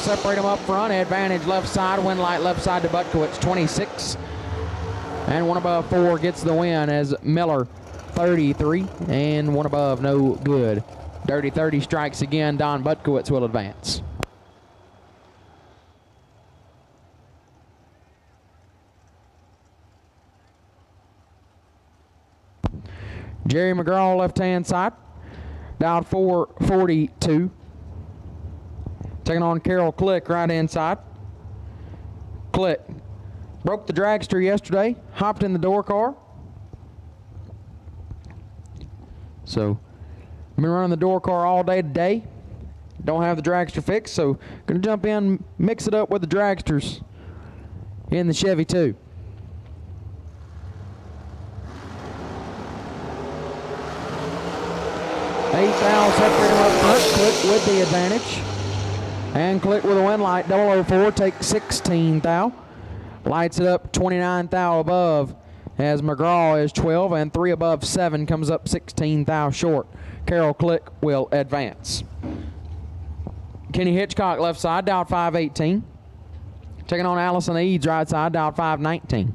separate them up front. Advantage left side, win light left side to Butkowitz, 26. And one above 4 gets the win as Miller, 33. And one above, no good. Dirty 30 strikes again. Don Butkowitz will advance. Jerry McGraw, left-hand side, down 442. Taking on Carol Click, right-hand side. Click broke the dragster yesterday, hopped in the door car. So, been running the door car all day today. Don't have the dragster fixed, so gonna jump in, mix it up with the dragsters in the Chevy too. Eighth thou, separate him up front. Click with the advantage. And Click with a win light. 004 takes 16 thou. Lights it up 29 thou above as McGraw is 12 and 3 above 7 comes up 16 thou short. Carol Click will advance. Kenny Hitchcock left side, down 518. Taking on Allison Eads right side, down 519.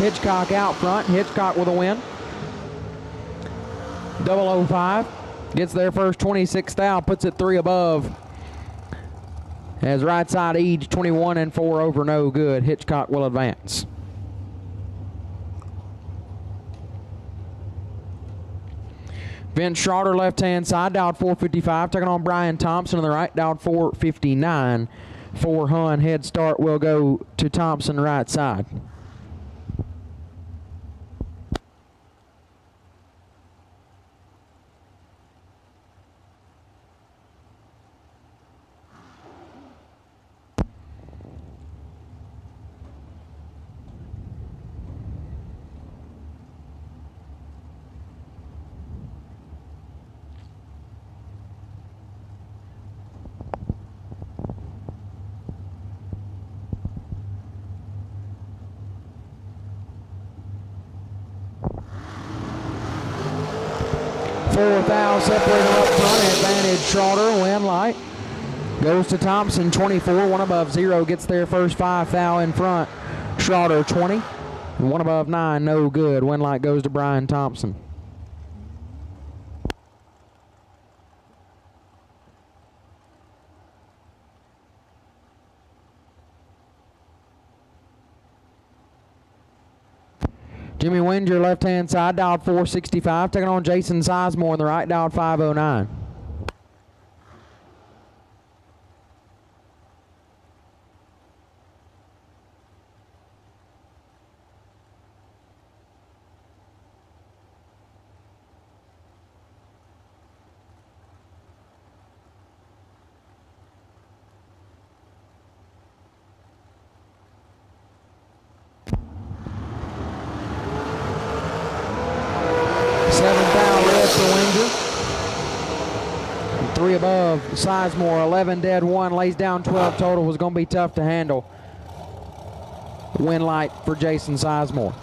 Hitchcock out front. Hitchcock with a win. 005 gets their first 26 thou, puts it 3 above. As right side Eads 21 and 4 over, no good. Hitchcock will advance. Vince Schroeder left-hand side, down 455. Taking on Brian Thompson on the right, down 459. 4 Hun head start will go to Thompson right side. Fourth thou, separator up front, advantage Schroeder, win light. Goes to Thompson, 24, 1 above 0, gets their first 5 thou in front. Schroeder, 20, and 1 above 9, no good. Win light goes to Brian Thompson. Jimmy Winger, left-hand side, dialed 465. Taking on Jason Sizemore on the right, dialed 509. Three above Sizemore, 11 dead, 1 lays down 12 total. Was going to be tough to handle. Win light for Jason Sizemore.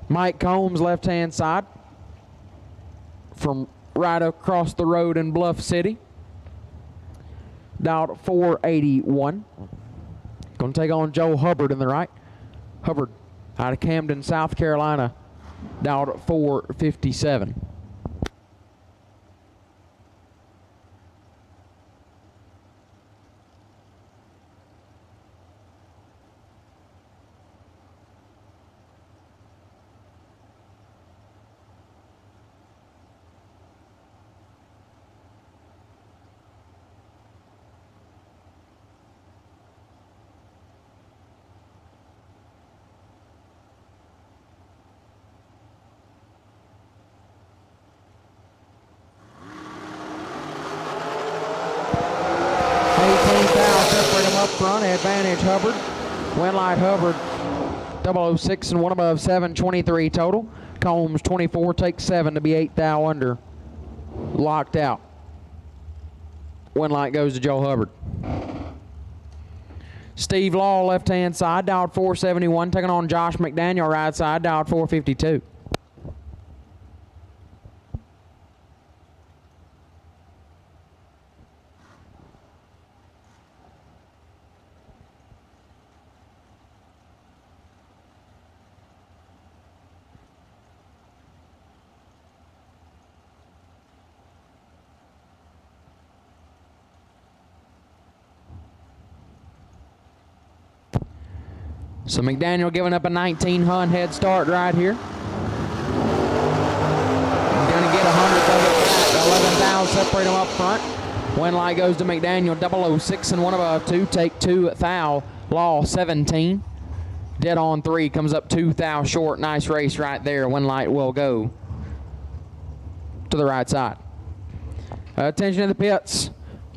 Mike Combs, left-hand side, from right across the road in Bluff City. Down 481. Going to take on Joe Hubbard in the right. Hubbard out of Camden, South Carolina. Down 457. front, advantage Hubbard. Win light Hubbard, 006 and one above, 723 total. Combs 24, takes 7 to be 8 thou under. Locked out. Win light goes to Joe Hubbard. Steve Law, left-hand side, dialed 471, taking on Josh McDaniel, right side, dialed 452. So McDaniel giving up a 19-hun head start right here. Going to get 100th of it back. 11 thou, separate them up front. Win light goes to McDaniel, 006 and one above, 2. Take 2 thou. Law 17. Dead on 3, comes up 2 thou short. Nice race right there. Win light will go to the right side. Attention to the pits.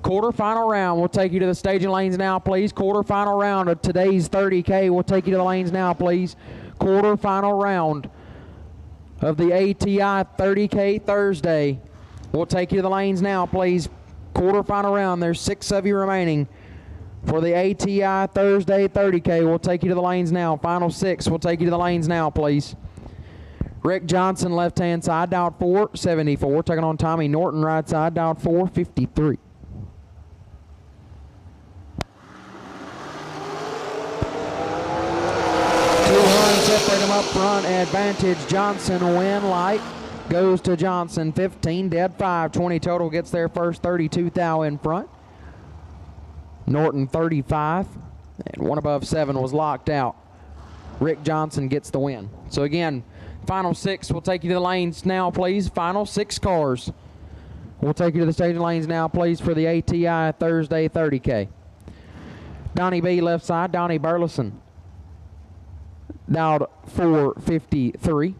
Quarter-final round. We'll take you to the staging lanes now, please. Quarter-final round of today's 30K. We'll take you to the lanes now, please. Quarter-final round of the ATI 30K Thursday. We'll take you to the lanes now, please. Quarter-final round. There's 6 of you remaining for the ATI Thursday 30K. We'll take you to the lanes now. Final 6. We'll take you to the lanes now, please. Rick Johnson, left-hand side, dialed 474. Taking on Tommy Norton, right side, dialed 453. Separate them up front. Advantage Johnson. Win light goes to Johnson. 15 dead, 5. 20 total. Gets there first. 32 thou in front. Norton 35. And one above 7 was locked out. Rick Johnson gets the win. So again, final 6. We'll take you to the lanes now, please. Final 6 cars. We'll take you to the staging lanes now, please, for the ATI Thursday 30K. Donnie B, left side. Donnie Burleson. Dialed 453.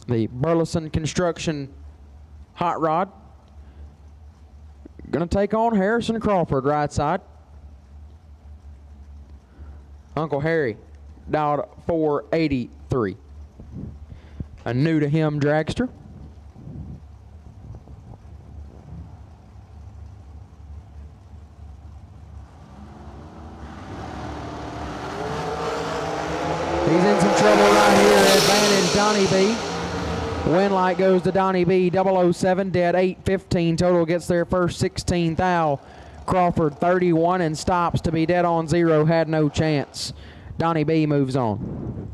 The Burleson Construction Hot Rod. Going to take on Harrison Crawford, right side. Uncle Harry, dialed 483. A new to him dragster. He's in some trouble right here. Advantage Donnie B. Win light goes to Donnie B. 007 dead, 815 total. Gets there first, 16 thou. Crawford 31 and stops to be dead on 0. Had no chance. Donnie B moves on.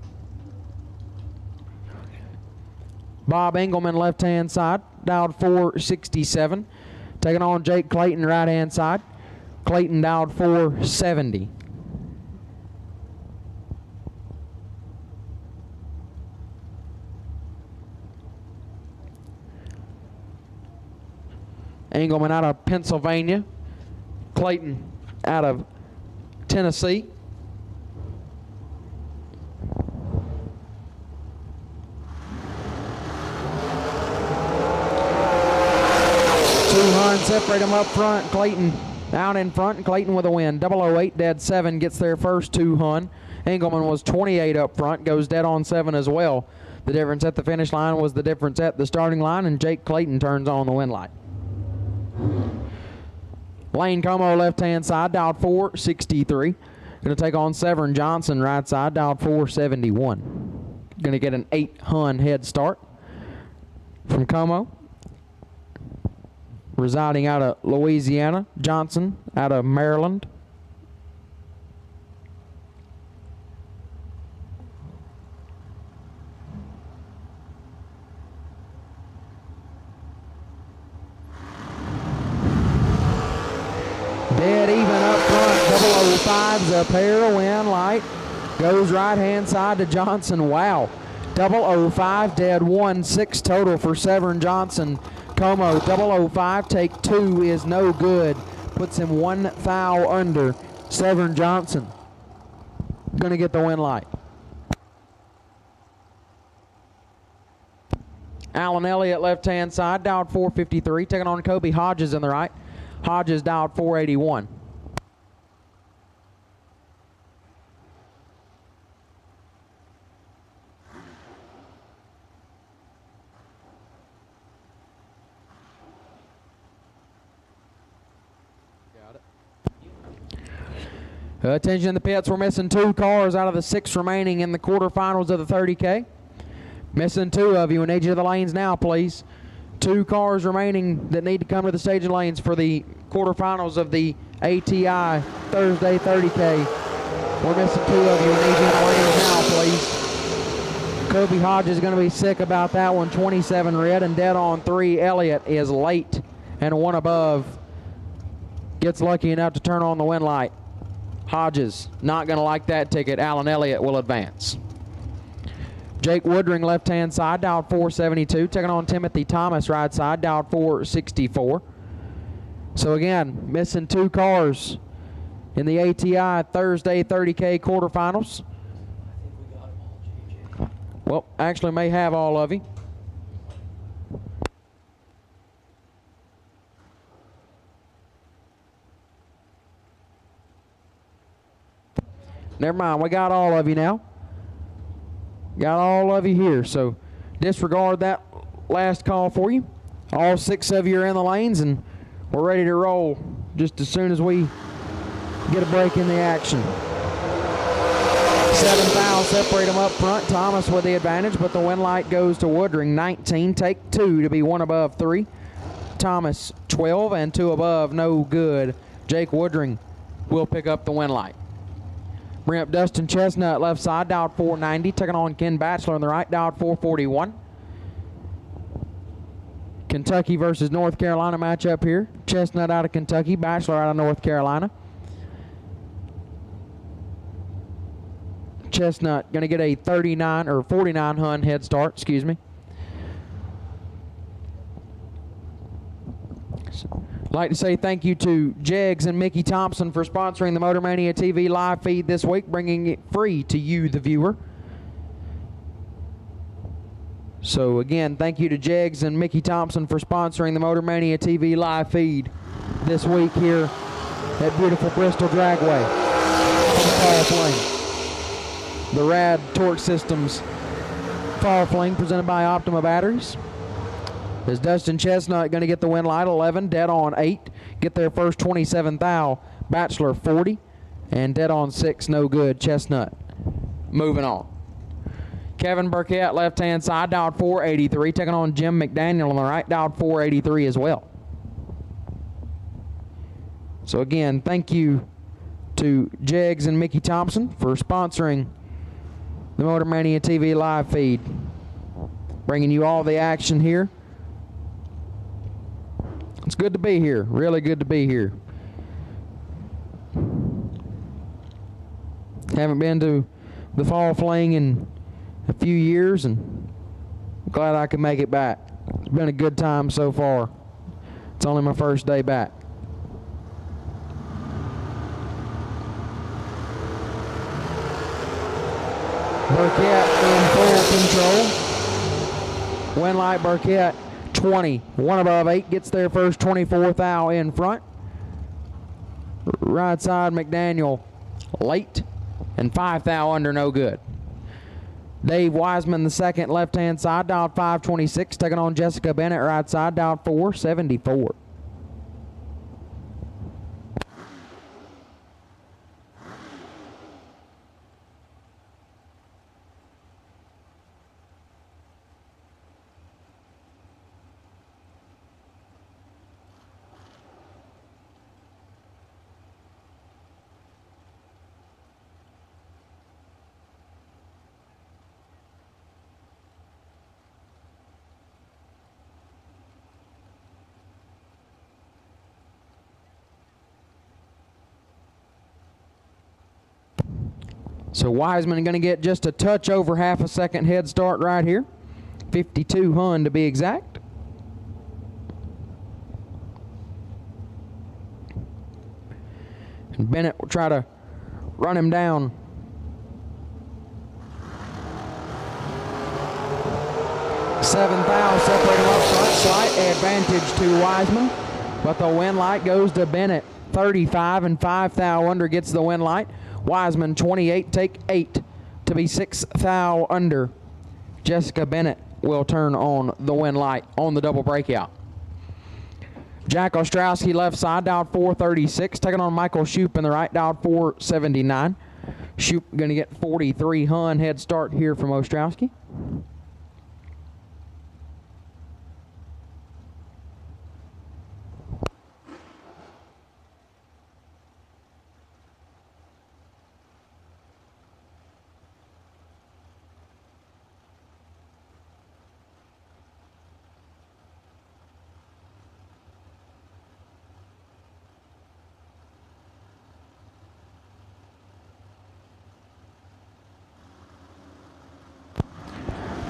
Bob Engelman, left-hand side, dialed 467. Taking on Jake Clayton, right-hand side. Clayton dialed 470. Engelman out of Pennsylvania. Clayton out of Tennessee. Separate them up front. Clayton out in front, and Clayton with a win. 008 dead 7 gets there first, 2 hun. Engelman was 28 up front, goes dead on 7 as well. The difference at the finish line was the difference at the starting line, and Jake Clayton turns on the win light. Lane Como, left-hand side, dialed 463. Going to take on Severn Johnson, right side, dialed 471. Going to get an 8 hun head start from Como. Residing out of Louisiana, Johnson out of Maryland. Dead even up front, 005's a pair. Win light goes right-hand side to Johnson. Wow. 005 dead 1, 6 total for Severn Johnson. Como 005 take 2 is no good. Puts him 1 thou under. Severn Johnson gonna get the win light. Alan Elliott, left-hand side, dialed 453, taking on Kobe Hodges in the right. Hodges dialed 481. Attention in the pits, we're missing 2 cars out of the 6 remaining in the quarterfinals of the 30K. Missing 2 of you, and need you to the lanes now, please. 2 cars remaining that need to come to the staging lanes for the quarterfinals of the ATI Thursday 30K. We're missing 2 of you, and need you in the lanes now, please. Kobe Hodges is going to be sick about that one. 27 red, and dead on 3. Elliott is late, and 1 above gets lucky enough to turn on the win light. Hodges not going to like that ticket. Alan Elliott will advance. Jake Woodring, left-hand side, dialed 472. Taking on Timothy Thomas, right side, dialed 464. So again, missing 2 cars in the ATI Thursday 30K quarterfinals. Well, actually may have all of you. Never mind, we got all of you now. Got all of you here, so disregard that last call for you. All 6 of you are in the lanes, and we're ready to roll just as soon as we get a break in the action. 7 fouls separate them up front. Thomas with the advantage, but the win light goes to Woodring. 19, take 2 to be 1 above 3. Thomas 12 and 2 above, no good. Jake Woodring will pick up the win light. Bring up Dustin Chestnut, left side, dialed 490. Taking on Ken Batchelor on the right, dialed 441. Kentucky versus North Carolina matchup here. Chestnut out of Kentucky, Batchelor out of North Carolina. Chestnut going to get a 39 or 49 Hun head start, excuse me. I'd like to say thank you to Jegs and Mickey Thompson for sponsoring the Motor Mania TV live feed this week, bringing it free to you, the viewer. So again, thank you to Jegs and Mickey Thompson for sponsoring the Motor Mania TV live feed this week here at beautiful Bristol Dragway from Fall Fling. The RAD Torque Systems Fall Fling presented by Optima Batteries. Is Dustin Chestnut going to get the win light? 11, dead on 8. Get their first 27 thou. Batchelor 40, and dead on 6, no good. Chestnut moving on. Kevin Burkett, left-hand side, dialed 483. Taking on Jim McDaniel on the right, dialed 483 as well. So again, thank you to Jegs and Mickey Thompson for sponsoring the Motor Mania TV live feed. Bringing you all the action here. It's good to be here, really good to be here. Haven't been to the Fall Fling in a few years, and I'm glad I could make it back. It's been a good time so far. It's only my first day back. Burkett in full control. Win light Burkett. 20, 1 above 8, gets their first 24 thou in front. Right side McDaniel late, and 5 thou under, no good. Dave Wiseman the second, left hand side, dialed 526, taking on Jessica Bennett, right side, dialed 474. So Wiseman going to get just a touch over half a second head start right here. 52 Hun to be exact. And Bennett will try to run him down. Seven thou separate him up front. Slight advantage to Wiseman. but the win light goes to Bennett. 35 and 5 thou under gets the win light. Wiseman 28, take 8 to be 6 thou under. Jessica Bennett will turn on the win light on the double breakout. Jack Ostrowski left side, dialed 436, taking on Michael Shoup in the right, dialed 479. Shoup going to get 43 hun head start here from Ostrowski.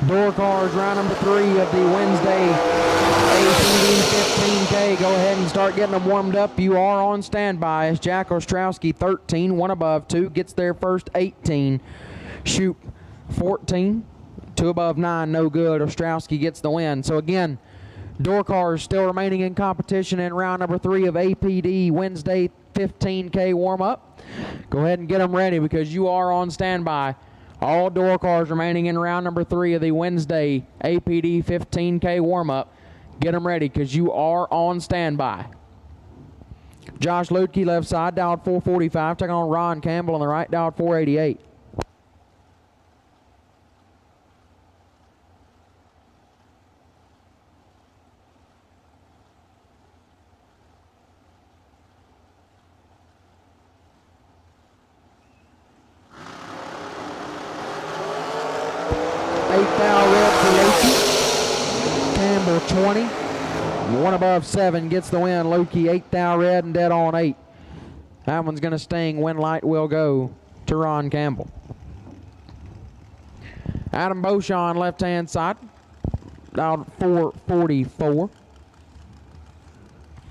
Door cars, round number 3 of the Wednesday ATD 15K. Go ahead and start getting them warmed up. You are on standby as Jack Ostrowski 13, 1 above 2, gets there first 18. Shoup 14, 2 above 9, no good. Ostrowski gets the win. So again, door cars still remaining in competition in round number 3 of APD Wednesday 15K warm up. Go ahead and get them ready because you are on standby. All door cars remaining in round number 3 of the Wednesday APD 15K warm-up. Get them ready because you are on standby. Josh Ludke left side, dialed 445, taking on Ron Campbell on the right, dialed 488. Campbell 20, 1 above 7 gets the win. Lukey 8 thou red and dead on 8. That one's going to sting. Win light will go to Ron Campbell. Adam Beauchamp left hand side, dialed 444.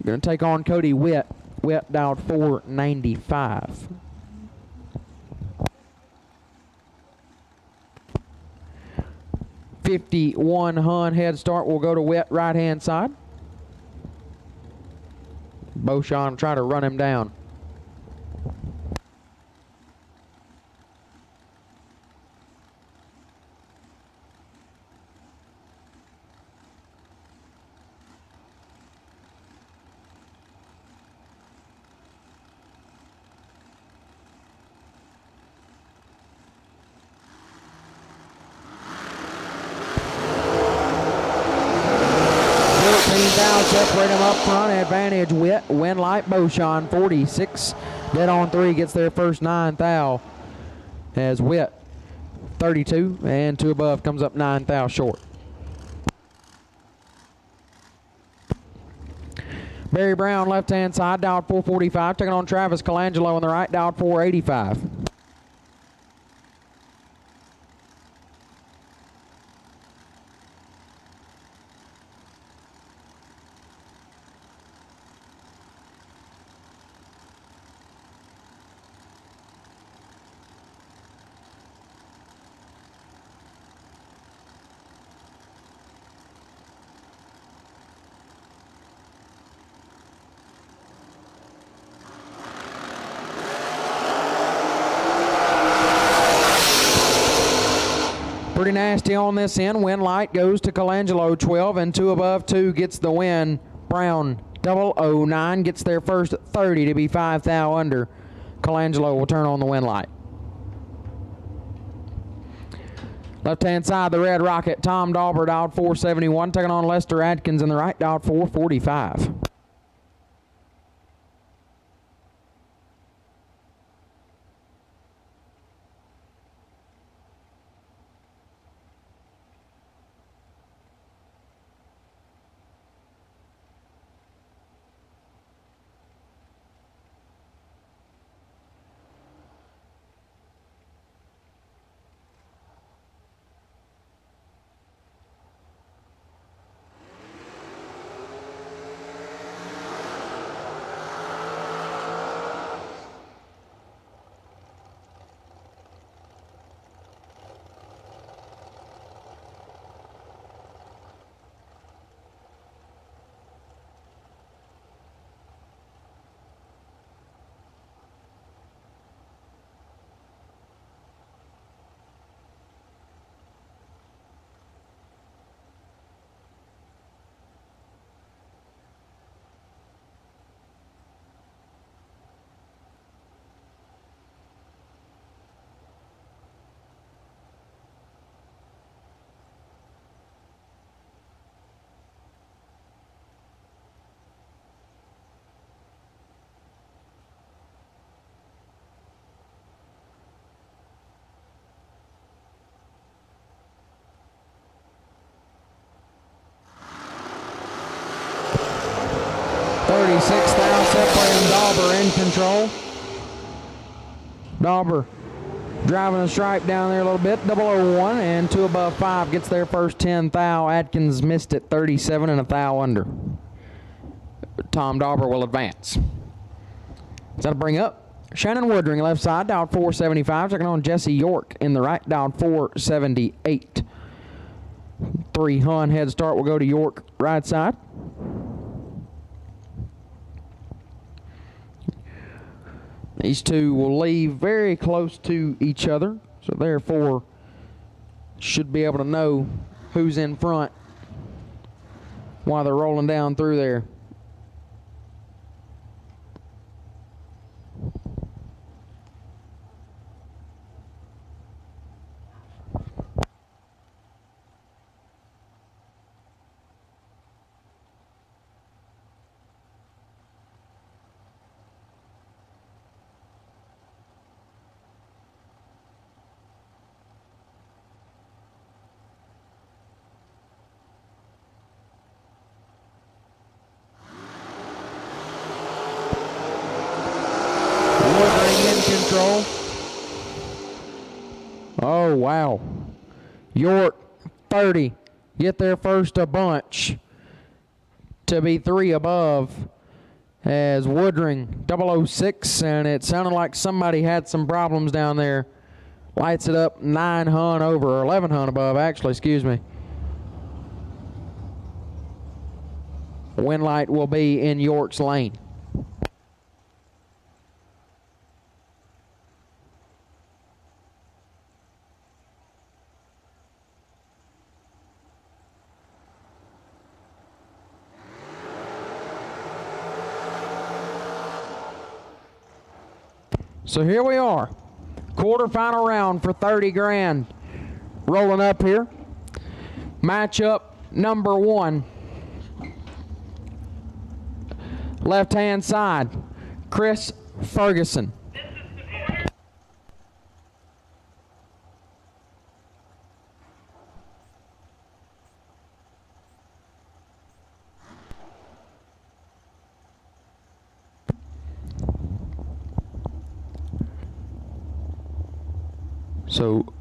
Going to take on Cody Witt. Witt dialed 495. .51 hun head start will go to Witt right hand side. Beauchamp try to run him down. Separate him up front, advantage Witt, win light Beauchamp, 46, dead on 3, gets their first 9 thou as Witt, 32, and 2 above comes up 9 thou short. Barry Brown left hand side, dialed 445, taking on Travis Colangelo on the right, dialed 485. Pretty nasty on this end. Win light goes to Colangelo, 12 and 2 above 2 gets the win. Brown 009 gets their first 30 to be 5 thou under. Colangelo will turn on the win light. Left hand side, the Red Rocket, Tom Dauber dialed 471, taking on Lester Adkins in the right, dialed 445. 36 thou, separating Dauber in control. Dauber driving a stripe down there a little bit. 001 and 2 above 5 gets their first 10 thou. Atkins missed it 37 and a thou under. Tom Dauber will advance. That'll bring up Shannon Woodring left side, dialed 475. Checking on Jesse York in the right, dialed 478. 3 Hun head start will go to York right side. These two will leave very close to each other, so therefore should be able to know who's in front while they're rolling down through there. Control. Oh, wow. York, 30. Get there first a bunch to be 3 above as Woodring, 006, and it sounded like somebody had some problems down there. Lights it up 9 Hun over, or 11 Hun above, actually, excuse me. Wind light will be in York's lane. So here we are, quarterfinal round for 30 grand. Rolling up here. Matchup number 1. Left-hand side, Chris Ferguson. So,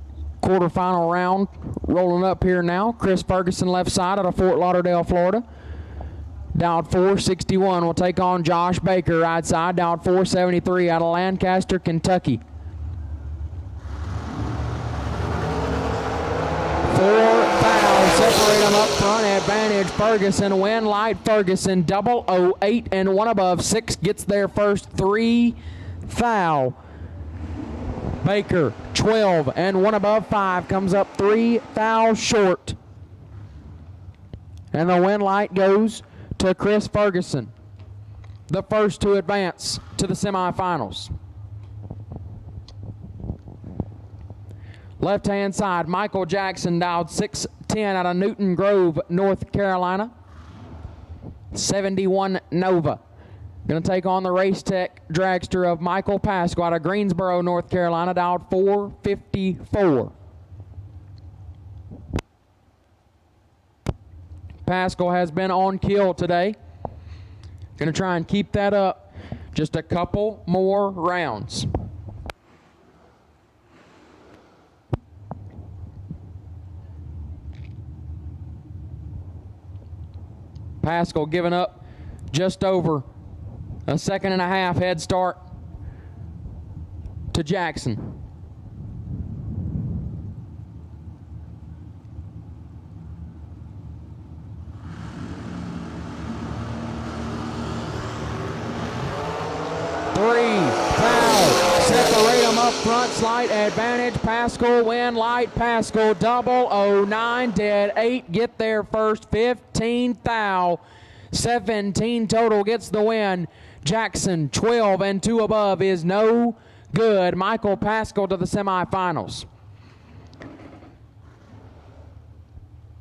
quarterfinal round rolling up here now. Chris Ferguson left side out of Fort Lauderdale, Florida. Dialed 461 will take on Josh Baker right side. Dialed 473 out of Lancaster, Kentucky. 4 fouls separate them up front. Advantage Ferguson. Win light Ferguson. 008 and 1 above 6 gets their first 3 foul. Baker, 12 and 1 above 5, comes up 3 fouls short. And the win light goes to Chris Ferguson, the first to advance to the semifinals. Left-hand side, Michael Jackson, dialed 610 out of Newton Grove, North Carolina. 71 Nova. Going to take on the Race Tech dragster of Michael Pascal out of Greensboro, North Carolina, dialed 454. Pascal has been on kill today. Going to try and keep that up just a couple more rounds. Pascal giving up just over a 1.5 second head start to Jackson. Separate them up front, slight advantage. Pascal, win light. Pascal, 009, dead 8, get there first. 15 thou, 17 total gets the win. Jackson, 12 and 2 above is no good. Michael Pascal to the semifinals.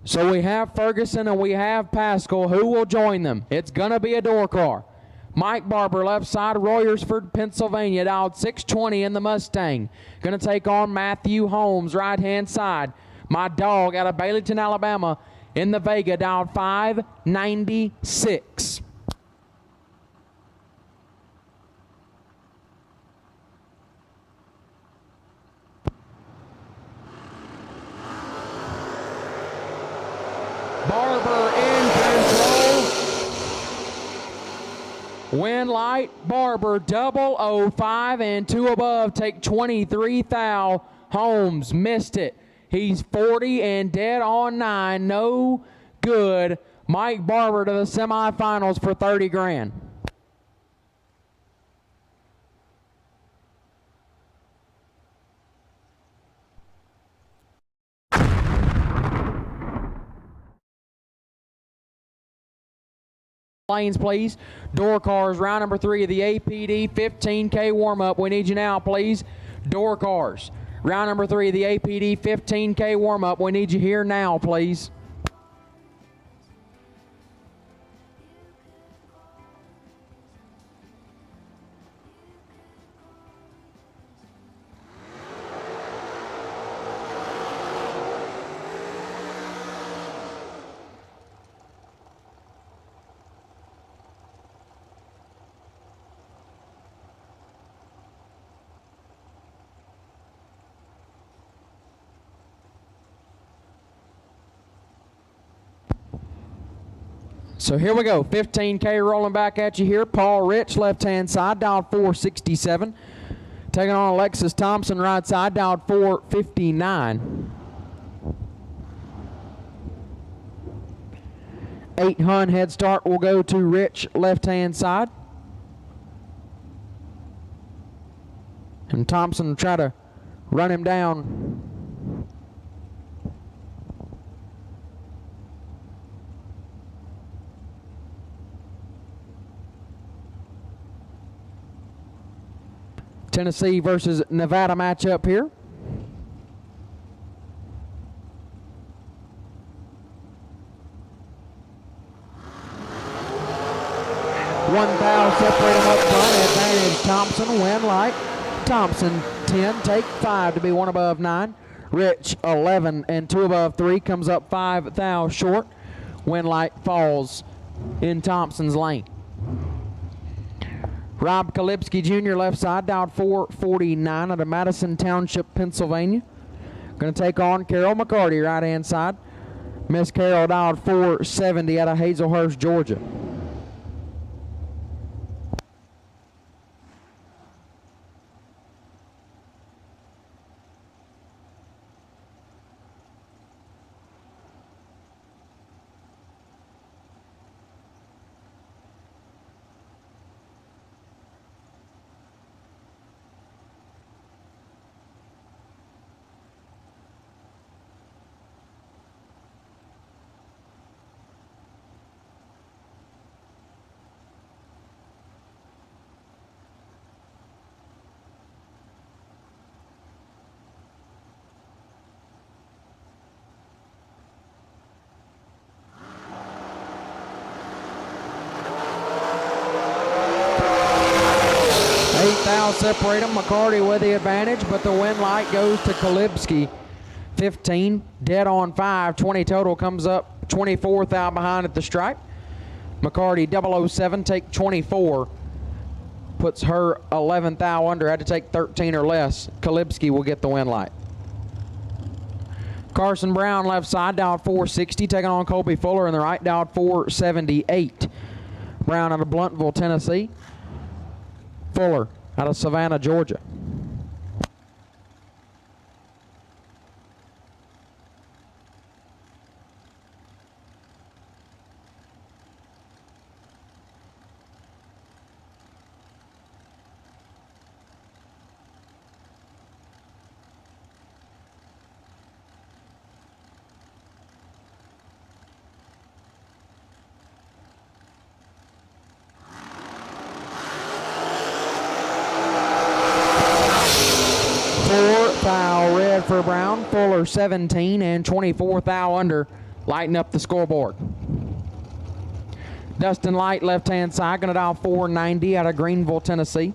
So we have Ferguson and we have Pascal. Who will join them? It's going to be a door car. Mike Barber, left side, Royersford, Pennsylvania, dialed 620 in the Mustang. Going to take on Matthew Holmes, right-hand side. My dog out of Baileyton, Alabama, in the Vega, dialed 596. Barber in control. Win light, Barber 005 and 2 above take 23 thou. Holmes missed it. He's 40 and dead on 9. No good. Mike Barber to the semifinals for 30 grand. Lanes, please. Door cars, round number 3 of the APD 15K warm-up. We need you now, please. Door cars, round number 3 of the APD 15K warm-up. We need you here now, please. So here we go, 15K rolling back at you here. Paul Rich, left-hand side, dialed 467. Taking on Alexis Thompson, right side, dialed 459. 8 Hun head start will go to Rich, left-hand side. And Thompson will try to run him down. Tennessee versus Nevada matchup here. One thou separate them up front. Advantage Thompson, win light. Thompson 10, take 5 to be 1 above 9. Rich 11 and 2 above 3, comes up 5 thou short. Win light falls in Thompson's lane. Rob Kalipski Jr., left side, dialed 449 out of Madison Township, Pennsylvania. Going to take on Carol McCarty, right-hand side. Miss Carol dialed 470 out of Hazelhurst, Georgia. Thou separate them. McCarty with the advantage, but the win light goes to Kalipski. 15, dead on 5, 20 total, comes up 24 thou behind at the stripe. McCarty 007, take 24, puts her 11 thou under, had to take 13 or less. Kalipski will get the win light. Carson Brown, left side, dialed 460, taking on Colby Fuller in the right, dialed 478. Brown out of Bluntville, Tennessee. Fuller out of Savannah, Georgia. For Brown, Fuller 17 and 24 thou under, lighting up the scoreboard. Dustin Light, left-hand side, gonna dial 490 out of Greenville, Tennessee.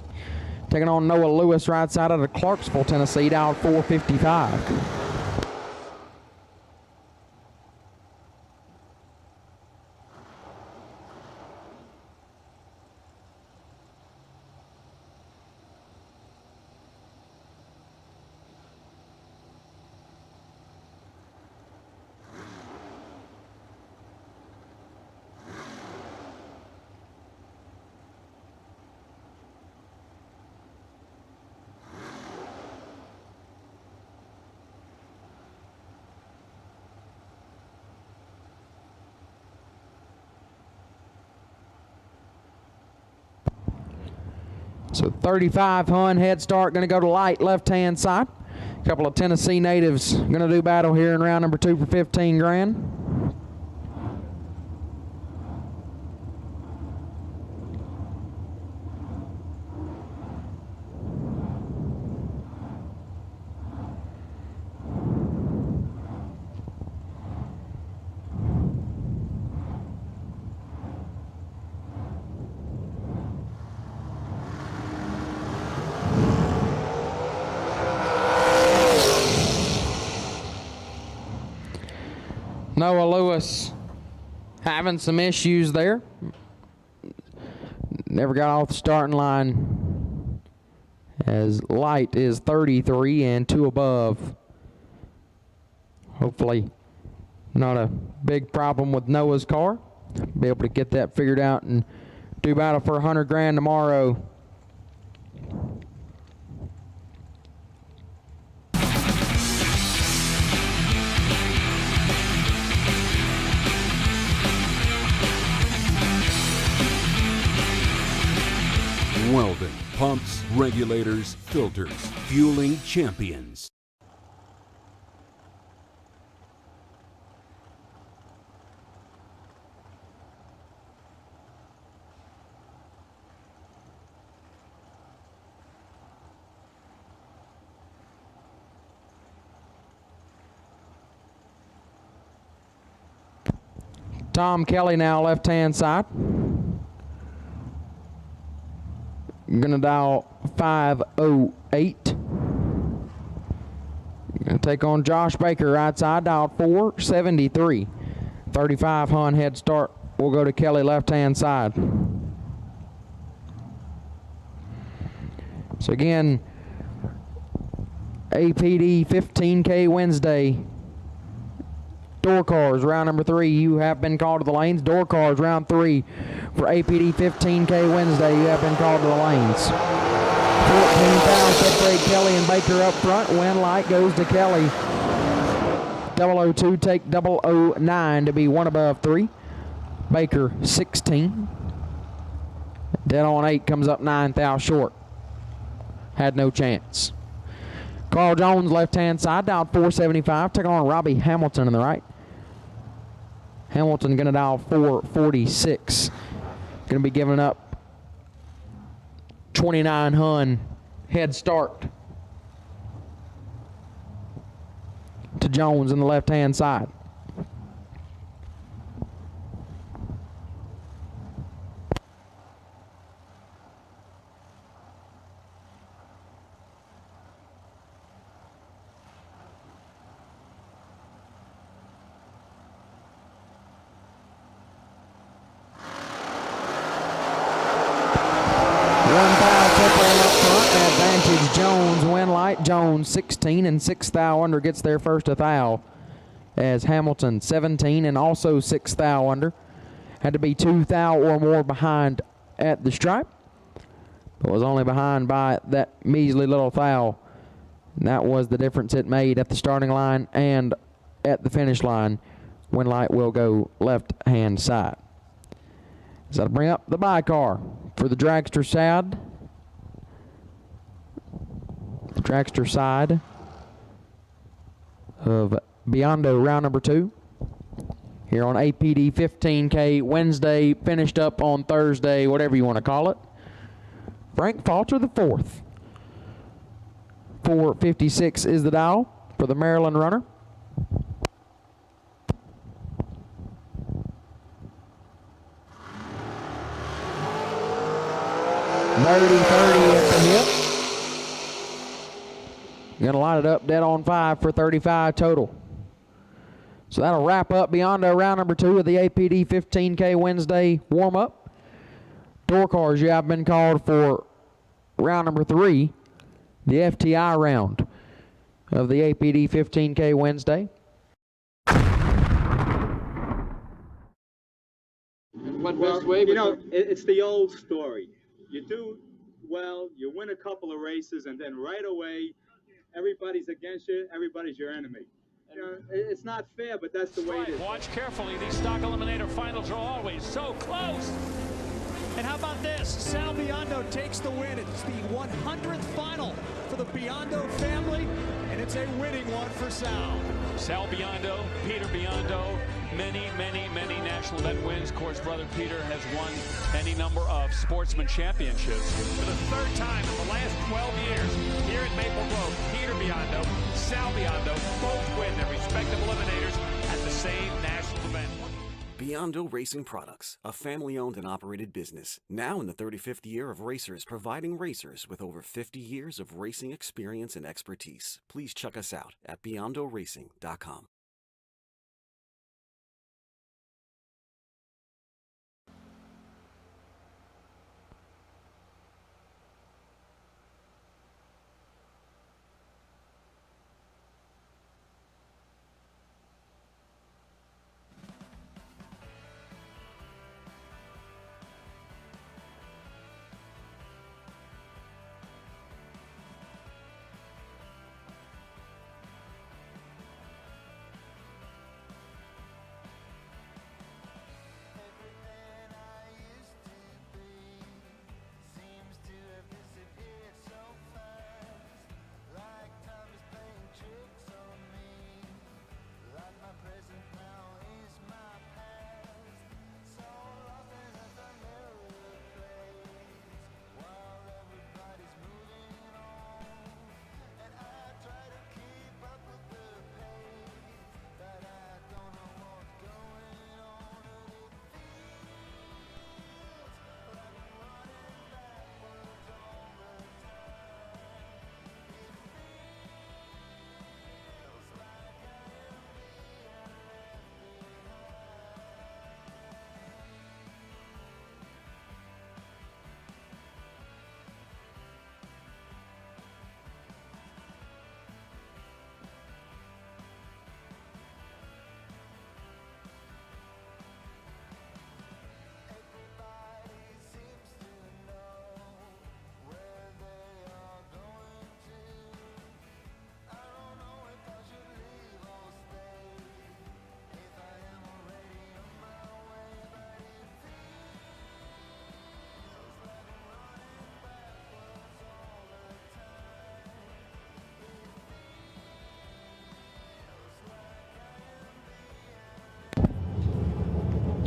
Taking on Noah Lewis, right side out of Clarksville, Tennessee, dialed 455. So 35 Hun head start, going to go to light left-hand side. A couple of Tennessee natives going to do battle here in round number 2 for 15 grand. Noah Lewis having some issues there. Never got off the starting line, as light is 33 and 2 above. Hopefully not a big problem with Noah's car. Be able to get that figured out and do battle for 100 grand tomorrow. Weldon, pumps, regulators, filters, fueling champions. Tom Kelly now left-hand side. Gonna dial 508. Gonna take on Josh Baker right side, dial 473. 35 Hun head start will go to Kelly left-hand side. So again, APD 15K Wednesday. Door cars, round number 3, you have been called to the lanes. Door cars, round 3 for APD 15K Wednesday, you have been called to the lanes. 14,000 separate Kelly and Baker up front. Win light goes to Kelly. 002 take 009 to be 1 above 3. Baker 16. Dead on 8 comes up 9,000 short. Had no chance. Carl Jones left-hand side, dialed 475. Taking on Robbie Hamilton on the right. Hamilton going to dial 446. Going to be giving up 29 Hun head start to Jones on the left-hand side. Jones, win light. Jones 16 and 6 thou under gets there first a thou, as Hamilton 17 and also 6 thou under. Had to be 2 thou or more behind at the stripe, but was only behind by that measly little thou. And that was the difference it made at the starting line and at the finish line. Win light will go left hand side. So I'll bring up the by car for the dragster side. The dragster side of Biondo round number 2 here on APD 15K Wednesday, finished up on Thursday, whatever you want to call it. Frank Falter the 4th. 456 is the dial for the Maryland runner. Nerdy 30 at the hip. Gonna line it up dead on 5 for 35 total. So that'll wrap up Biondo round number 2 of the APD 15K Wednesday warm-up. Door cars, you have been called for round number 3, the FTI round of the APD 15K Wednesday. Well, you know, it's the old story. You do well, you win a couple of races, and then right away, everybody's against you, everybody's your enemy. You know, it's not fair, but that's the way it is. Watch carefully. These stock eliminator finals are always so close. And how about this? Sal Biondo takes the win. It's the 100th final for the Biondo family, and it's a winning one for Sal. Sal Biondo, Peter Biondo, many national event wins. Of course, brother Peter has won any number of sportsman championships. For the third time in the last 12 years here at Maple Grove, Peter Biondo, Sal Biondo both win their respective eliminators at the same national event. Biondo Racing Products, a family-owned and operated business, now in the 35th year of racers, providing racers with over 50 years of racing experience and expertise. Please check us out at beyondoracing.com.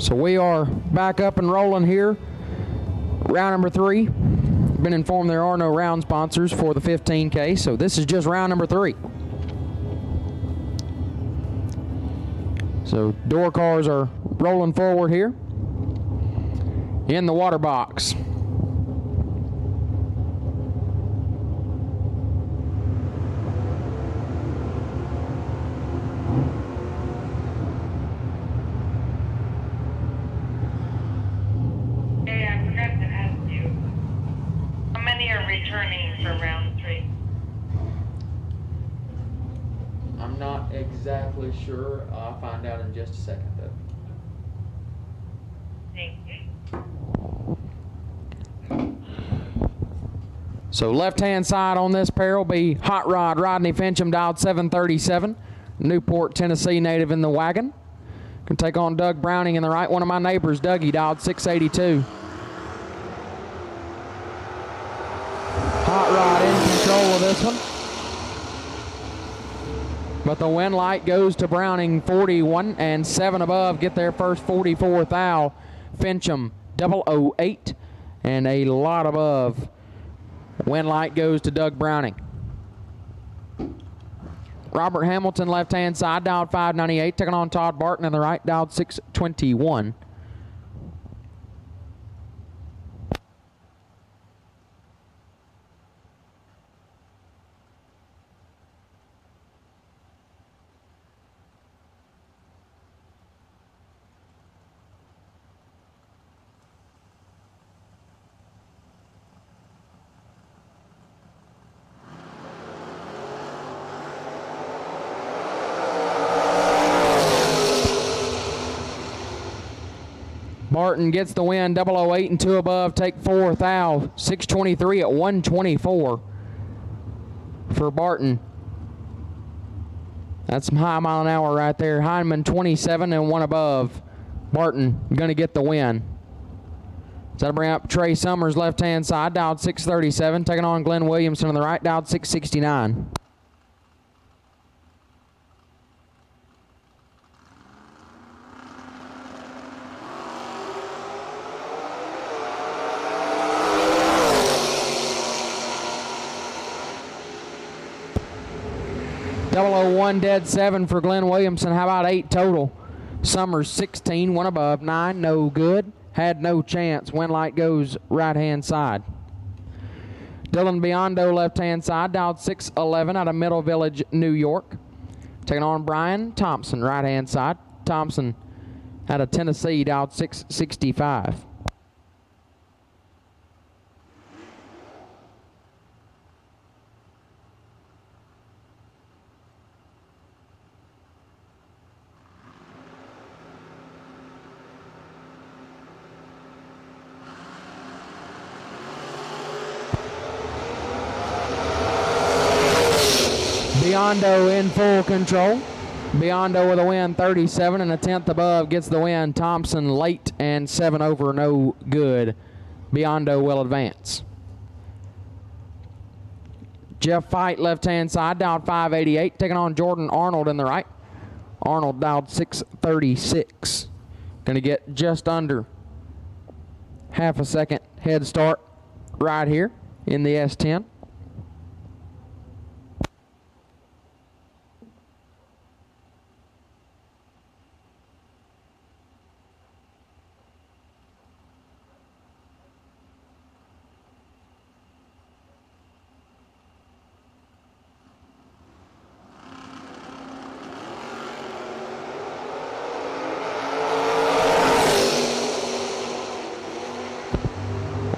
So we are back up and rolling here. Round number 3. Been informed there are no round sponsors for the 15K, so this is just round number 3. So door cars are rolling forward here in the water box. Returning for round 3. I'm not exactly sure. I'll find out in just a second, though. Thank you. So left-hand side on this pair will be Hot Rod Rodney Fincham, dialed 737. Newport, Tennessee native in the wagon. Can take on Doug Browning in the right. One of my neighbors, Dougie, dialed 682. Hot Rod in control of this one. But the win light goes to Browning, 41 and 7 above. Get their first 44 thou. Fincham, 008 and a lot above. Win light goes to Doug Browning. Robert Hamilton, left-hand side, dialed 598. Taking on Todd Barton in the right, dialed 621. Barton gets the win, 008 and 2 above, take 4 thou, 623 at 124 for Barton. That's some high mile an hour right there. Heineman 27 and 1 above. Barton gonna get the win. So that'll bring up Trey Summers, left-hand side, dialed 637. Taking on Glenn Williamson on the right, dialed 669. .001 dead 7 for Glenn Williamson. How about 8 total? Summers 16, one above, 9, no good. Had no chance. Wind light goes right-hand side. Dylan Biondo, left-hand side, dialed 611 out of Middle Village, New York. Taking on Brian Thompson, right-hand side. Thompson out of Tennessee, dialed 665. Biondo in full control. Biondo with a win, 37 and a tenth above, gets the win. Thompson late and 7 over, no good. Biondo will advance. Jeff Fight, left-hand side, dialed 588, taking on Jordan Arnold in the right. Arnold dialed 636. Going to get just under half a second head start right here in the S10.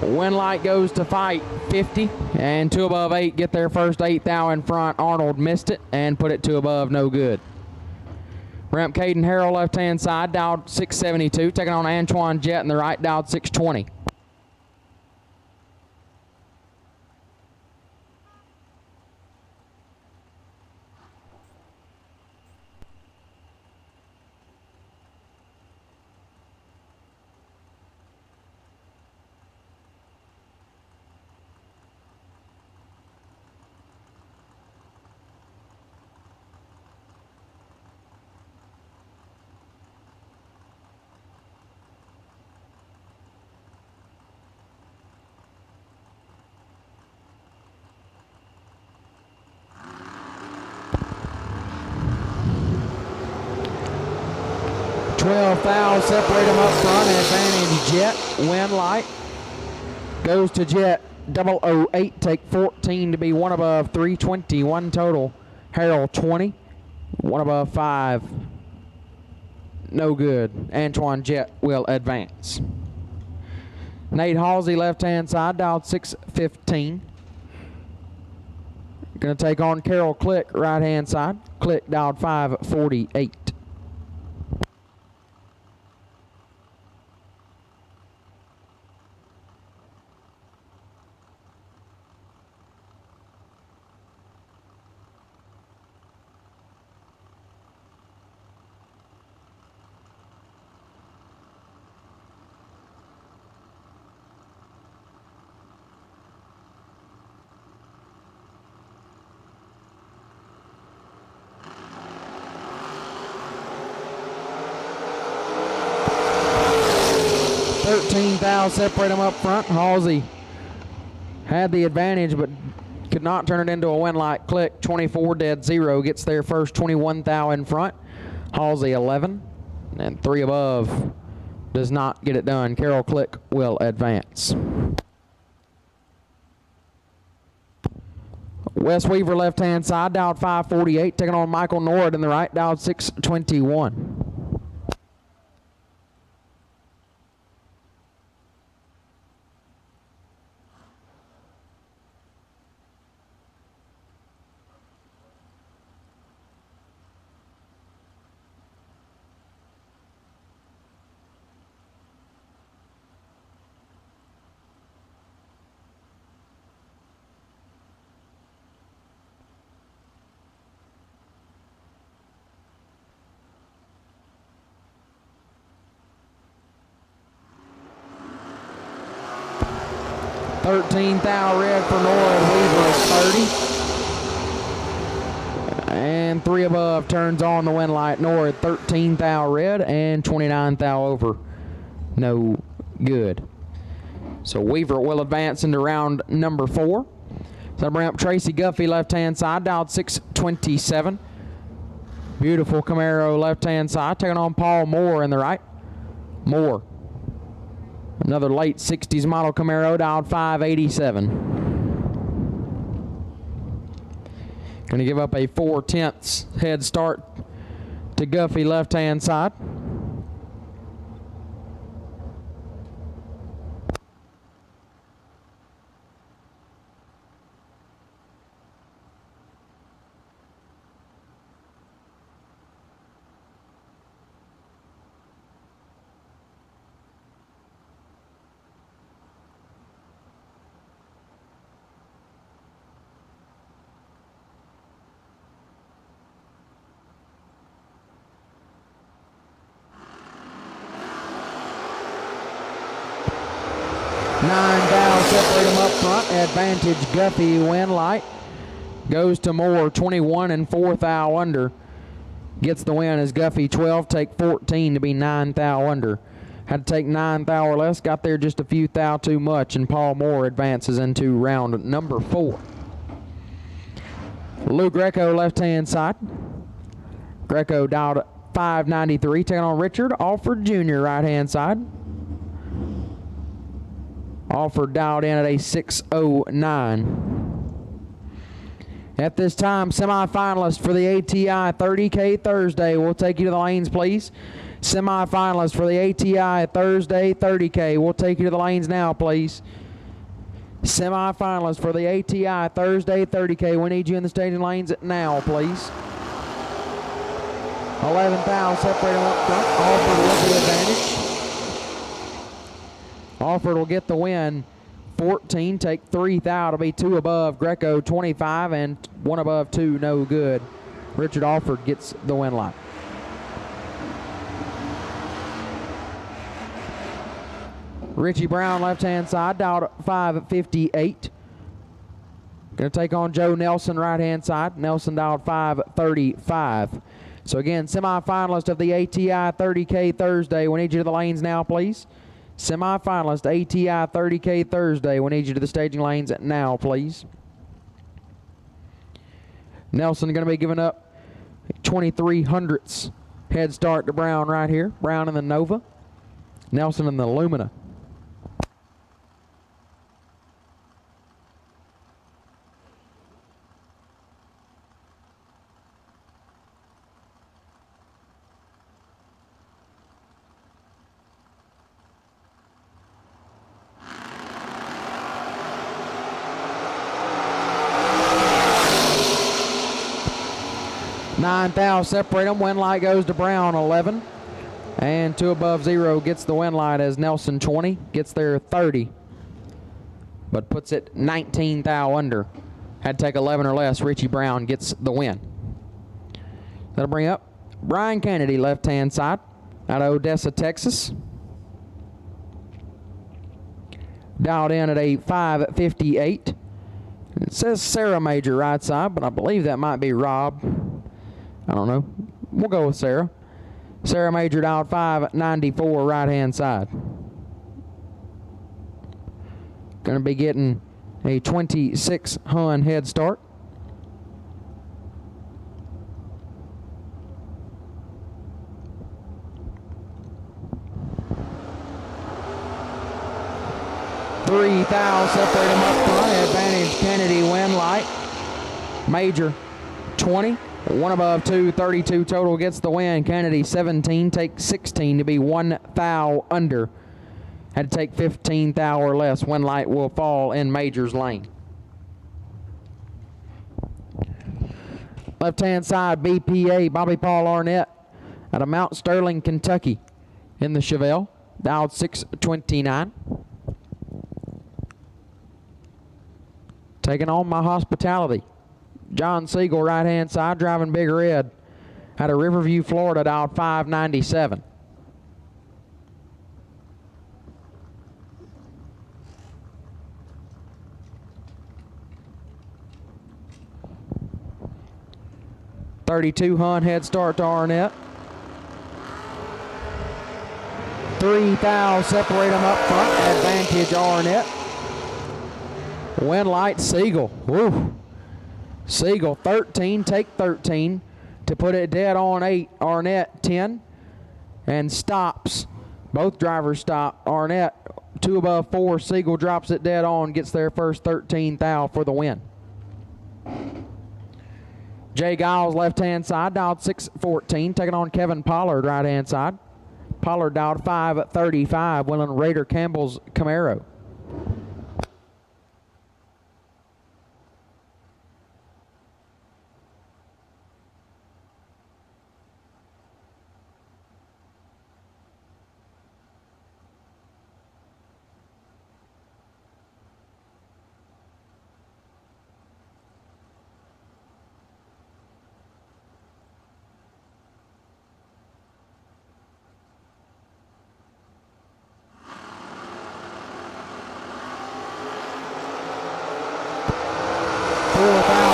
Wind light goes to Fight, 50, and 2 above 8 get their first 8th thou in front. Arnold missed it and put it 2 above, no good. Ramp Caden Harrell, left-hand side, dialed 672, taking on Antoine Jett in the right, dialed 620. Foul, separate them up front, advantage Jet. Wind light goes to Jet. 008, take 14 to be 1 above 320, 1 total. Harold 20, 1 above 5, no good. Antoine Jet will advance. Nate Halsey, left-hand side, dialed 615. Going to take on Carol Click, right-hand side. Click dialed 548. Separate them up front. Halsey had the advantage but could not turn it into a win like Click. 24 dead 0 gets their first 21 thou in front. Halsey 11 and 3 above does not get it done. Carol Click will advance. Wes Weaver, left-hand side, dialed 548, taking on Michael Nord in the right, dialed 621. 13 thou red for Norwood. Weaver is 30. And 3 above turns on the win light. Norwood 13 thou red and 29 thou over. No good. So Weaver will advance into round number 4. So bring up Tracy Guffey, left-hand side, dialed 627. Beautiful Camaro left-hand side, taking on Paul Moore in the right. Moore. Another late 60s model Camaro, dialed 587. Going to give up a 4/10 head start to Guffey, left-hand side. Separate them up front. Advantage Guffey win light. Goes to Moore, 21 and 4 thou under. Gets the win as Guffey 12, take 14 to be 9 thou under. Had to take 9 thou or less, got there just a few thou too much, and Paul Moore advances into round number 4. Lou Greco left-hand side. Greco dialed at 593, taking on Richard Alford Jr. right-hand side. Alford dialed in at a 609. At this time, semifinalist for the ATI 30K Thursday. We'll take you to the lanes, please. Semifinalist for the ATI Thursday 30K. We'll take you to the lanes now, please. Semifinalist for the ATI Thursday 30K. We need you in the staging lanes now, please. 11 thou, separate them up front. Alford with the advantage. Alford will get the win. 14, take 3 thou to be 2 above. Greco 25 and 1 above 2, no good. Richard Alford gets the win light. Richie Brown left-hand side, dialed at 558. Going to take on Joe Nelson right-hand side. Nelson dialed 535. So again, semifinalist of the ATI 30K Thursday. We need you to the lanes now, please. Semi-finalist ATI 30K Thursday. We need you to the staging lanes now, please. Nelson going to be giving up 23/100ths head start to Brown right here. Brown in the Nova. Nelson in the Lumina. Nine thou separate them. Win light goes to Brown, 11. And 2 above 0 gets the win light as Nelson 20 gets there 30. But puts it 19 thou under. Had to take 11 or less. Richie Brown gets the win. That'll bring up Brian Kennedy, left-hand side, out of Odessa, Texas. Dialed in at a 558. It says Sarah Major right side, but I believe that might be Rob. I don't know. We'll go with Sarah. Sarah Major dialed 594 right-hand side. Going to be getting a 26 Hun head start. Three thou separate them up front. Advantage Kennedy win light. Major 20. 1 above 2, 32 total gets the win. Kennedy 17, takes 16 to be 1 thou under. Had to take 15 thou or less. Win light will fall in Major's lane. Left-hand side, BPA, Bobby Paul Arnett out of Mount Sterling, Kentucky in the Chevelle. Dialed 629. Taking on My Hospitality. John Siegel, right-hand side, driving Big Red out of Riverview, Florida, dialed 597. 32 Hunt head start to Arnett. 3 thou separate them up front. Advantage Arnett. Win light Siegel. Woo. Siegel 13, take 13 to put it dead on 8. Arnett 10 and stops. Both drivers stop. Arnett 2 above 4. Siegel drops it dead on, gets their first 13 thou for the win. Jay Giles left-hand side, dialed 6:14, taking on Kevin Pollard right-hand side. Pollard dialed 5:35, winning Raider Campbell's Camaro.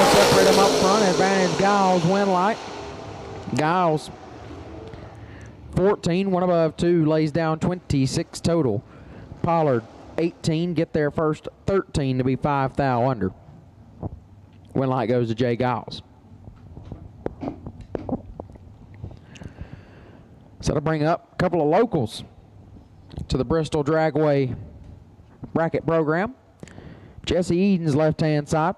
Separate them up front. Advantage Giles, win light. Giles 14, 1 above 2, lays down 26 total. Pollard 18, get their first 13 to be 5 thou under. Win light goes to Jay Giles. So to bring up a couple of locals to the Bristol Dragway bracket program. Jesse Eden's left-hand side,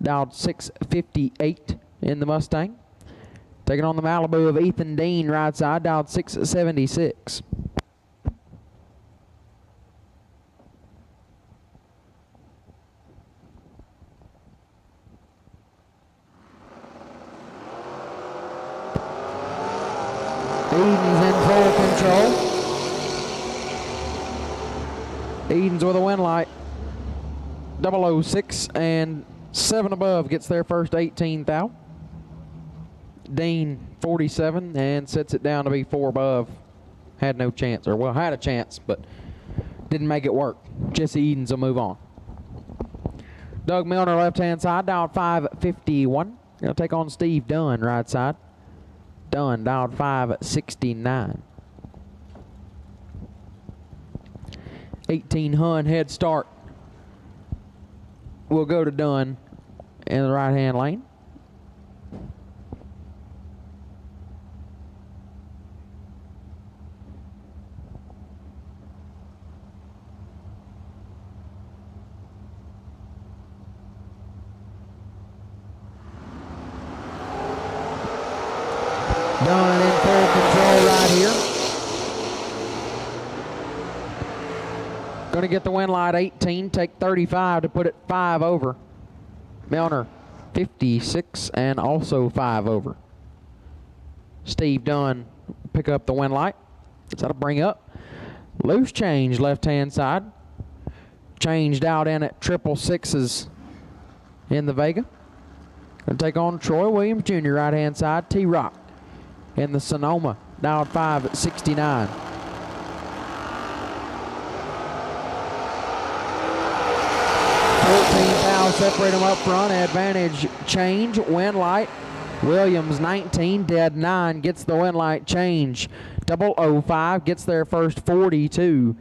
dialed 658 in the Mustang. Taking on the Malibu of Ethan Dean, right side, dialed 676. Eden's in full control. Eden's with a win light. 006 and 7 above gets their first 18 thou. Dean 47 and sets it down to be 4 above. Had no chance, or well, had a chance, but didn't make it work. Jesse Eden's will move on. Doug Milner left-hand side, dialed 551. Gonna take on Steve Dunn right side. Dunn dialed 569. 18 Hun head start will go to Dunn in the right-hand lane. Dunn in full control right here. Going to get the win light 18, take 35 to put it 5 over. Milner 56 and also 5 over. Steve Dunn pick up the win light. That'll bring up loose change left-hand side. Changed out in at 666s in the Vega. Going to take on Troy Williams Jr. right-hand side. T-Rock in the Sonoma, dialed 569. Separate them up front. Advantage change. Win light. Williams 19, dead 9, gets the win light change. 005 gets their first 42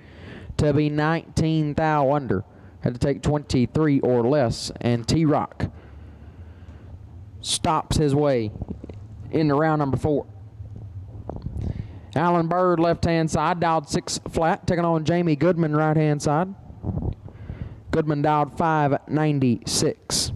to be 19 thou under. Had to take 23 or less. And T-Rock stops his way into round number 4. Alan Bird left-hand side, dialed 6 flat, taking on Jamie Goodman right-hand side. Goodman dialed 596.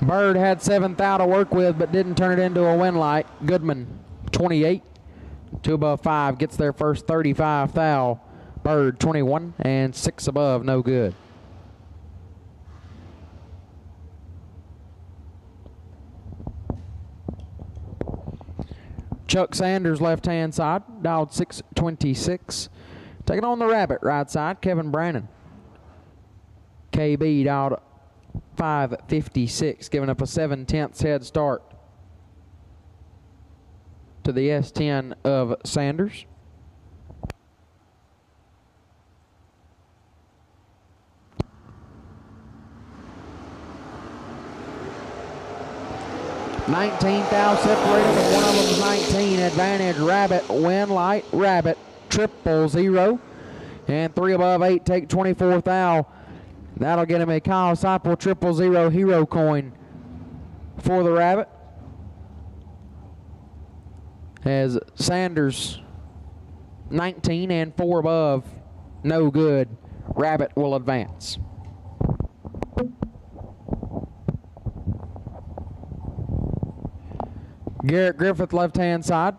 Bird had 7 thou to work with, but didn't turn it into a win light. Goodman, 28, 2 above 5, gets their first 35 thou. Bird, 21, and 6 above, no good. Chuck Sanders, left-hand side, dialed 626. Taking on the Rabbit, right side, Kevin Brannon. KB dialed 556, giving up a 7/10 head start to the S10 of Sanders. $19,000 separated, and one of them is 19. Advantage Rabbit, win light Rabbit, 000. And 3 above 8 take 24,000. That'll get him a Kyle Seipel 000 hero coin for the Rabbit. As Sanders 19 and 4 above, no good. Rabbit will advance. Garrett Griffith, left-hand side.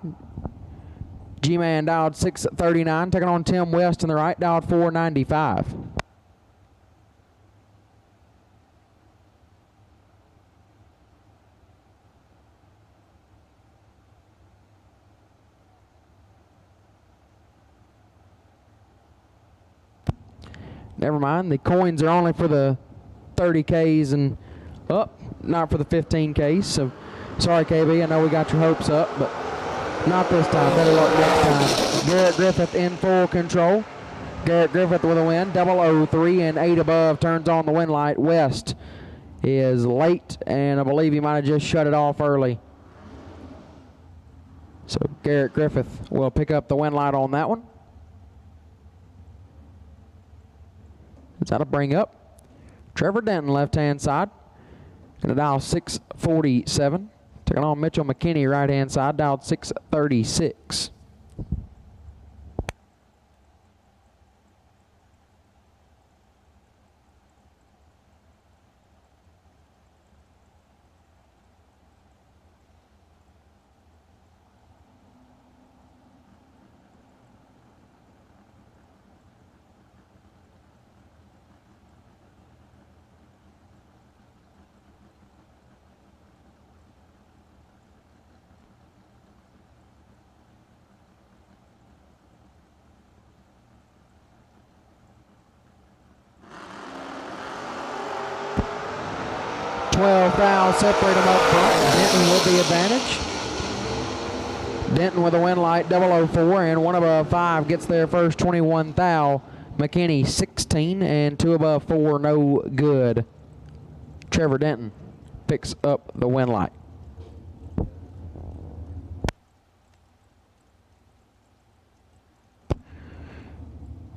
G-Man dialed 639, taking on Tim West on the right, dialed 495. Never mind, the coins are only for the 30Ks and up, not for the 15Ks, so sorry, KB, I know we got your hopes up, but not this time. Better luck next time. Garrett Griffith in full control. Garrett Griffith with a win. 003 and 8 above turns on the win light. West is late, and I believe he might have just shut it off early. So Garrett Griffith will pick up the win light on that one. That'll bring up Trevor Denton, left-hand side. Gonna dial 647. Taking on Mitchell McKinney, right-hand side, dialed 636. $12,000 separate them up front. Denton with the advantage. Denton with a win light, 004, and 1 above 5 gets there first, 21,000. McKinney 16 and 2 above 4, no good. Trevor Denton picks up the win light.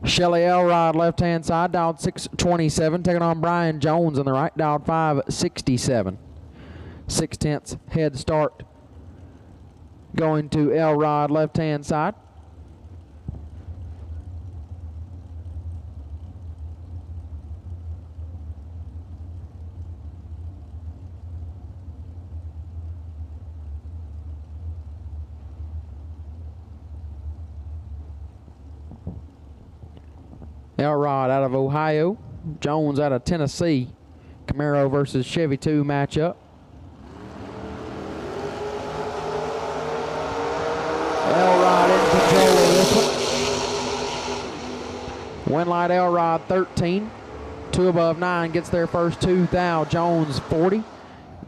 Shelly Elrod, left-hand side, dialed 627, taking on Brian Jones on the right, dialed 567. 6/10 head start going to Elrod, left-hand side. Elrod out of Ohio, Jones out of Tennessee. Camaro versus Chevy 2 matchup. Elrod in control of this one. Win light Elrod 13. 2 above 9 gets there first, 2,000. Jones 40.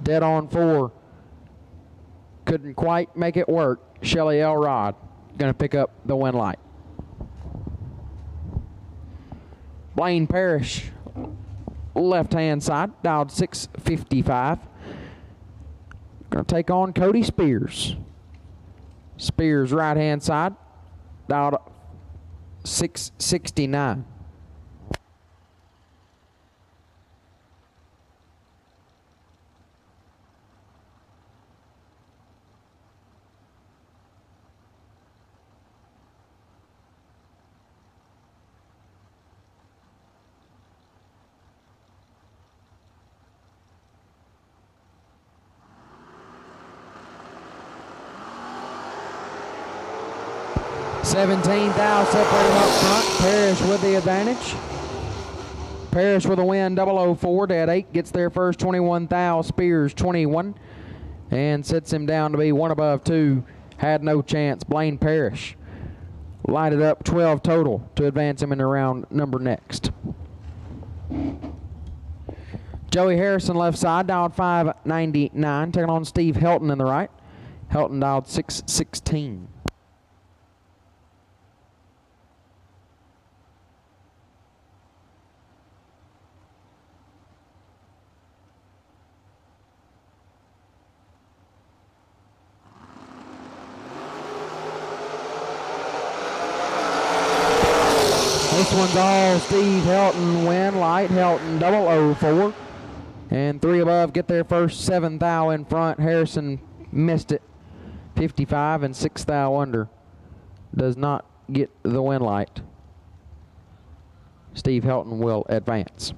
Dead on 4. Couldn't quite make it work. Shelly Elrod going to pick up the win light. Blaine Parrish, left-hand side, dialed 655. Going to take on Cody Spears. Spears, right-hand side, dialed 669. $17,000 separated up front. Parrish with the advantage. Parrish with a win, 004. Dead 8 gets there first, 21,000. Spears 21 and sets him down to be 1 above 2 had no chance. Blaine Parrish lighted up 12 total to advance him into round number next. Joey Harrison left side, dialed 599, taking on Steve Helton in the right. Helton dialed 616. This one's all Steve Helton win. Light Helton 004. And 3 above get their first 7 thou in front. Harrison missed it. 55 and 6 thou under. Does not get the win light. Steve Helton will advance.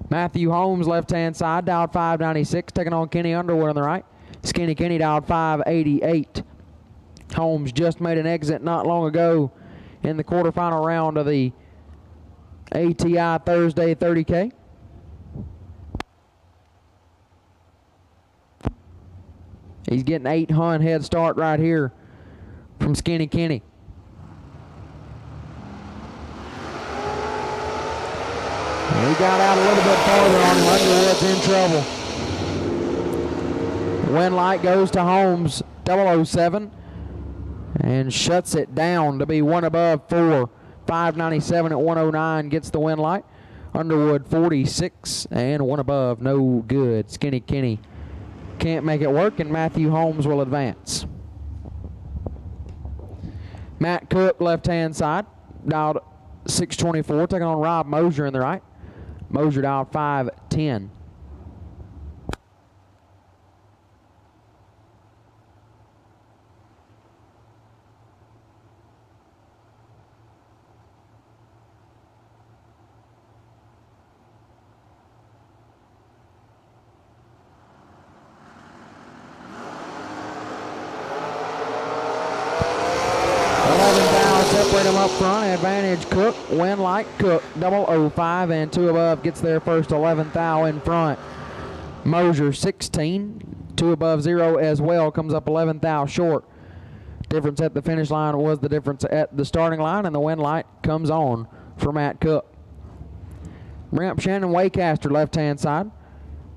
Matthew Holmes left-hand side, dialed 596, taking on Kenny Underwood on the right. Skinny Kenny dialed 588. Holmes just made an exit not long ago in the quarterfinal round of the ATI Thursday 30K. He's getting 800 head start right here from Skinny Kenny. He got out a little bit farther on him. Underwood's in trouble. Win light goes to Holmes, 007. And shuts it down to be 1 above 4. 597 at 109 gets the win light. Underwood 46 and 1 above, no good. Skinny Kenny can't make it work, and Matthew Holmes will advance. Matt Cook left-hand side, dialed 624, taking on Rob Mosier in the right. Mosier dialed 510. Separate them up front. Advantage Cook. Win light Cook. 005 and 2 above gets their first 11th thou in front. Mosier 16. 2 above 0 as well. Comes up 11th thou short. Difference at the finish line was the difference at the starting line, and the win light comes on for Matt Cook. Bring up Shannon Waycaster left-hand side.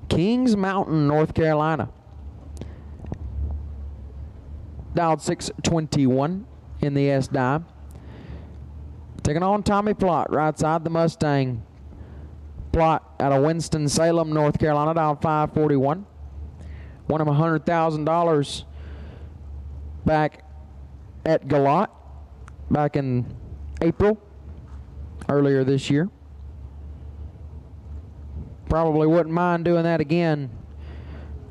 Kings Mountain, North Carolina. Dialed 621 in the S dime. Taking on Tommy Plott, right side, the Mustang. Plott out of Winston-Salem, North Carolina, dialed 541. Won him $100,000 back at Galot back in April, earlier this year. Probably wouldn't mind doing that again.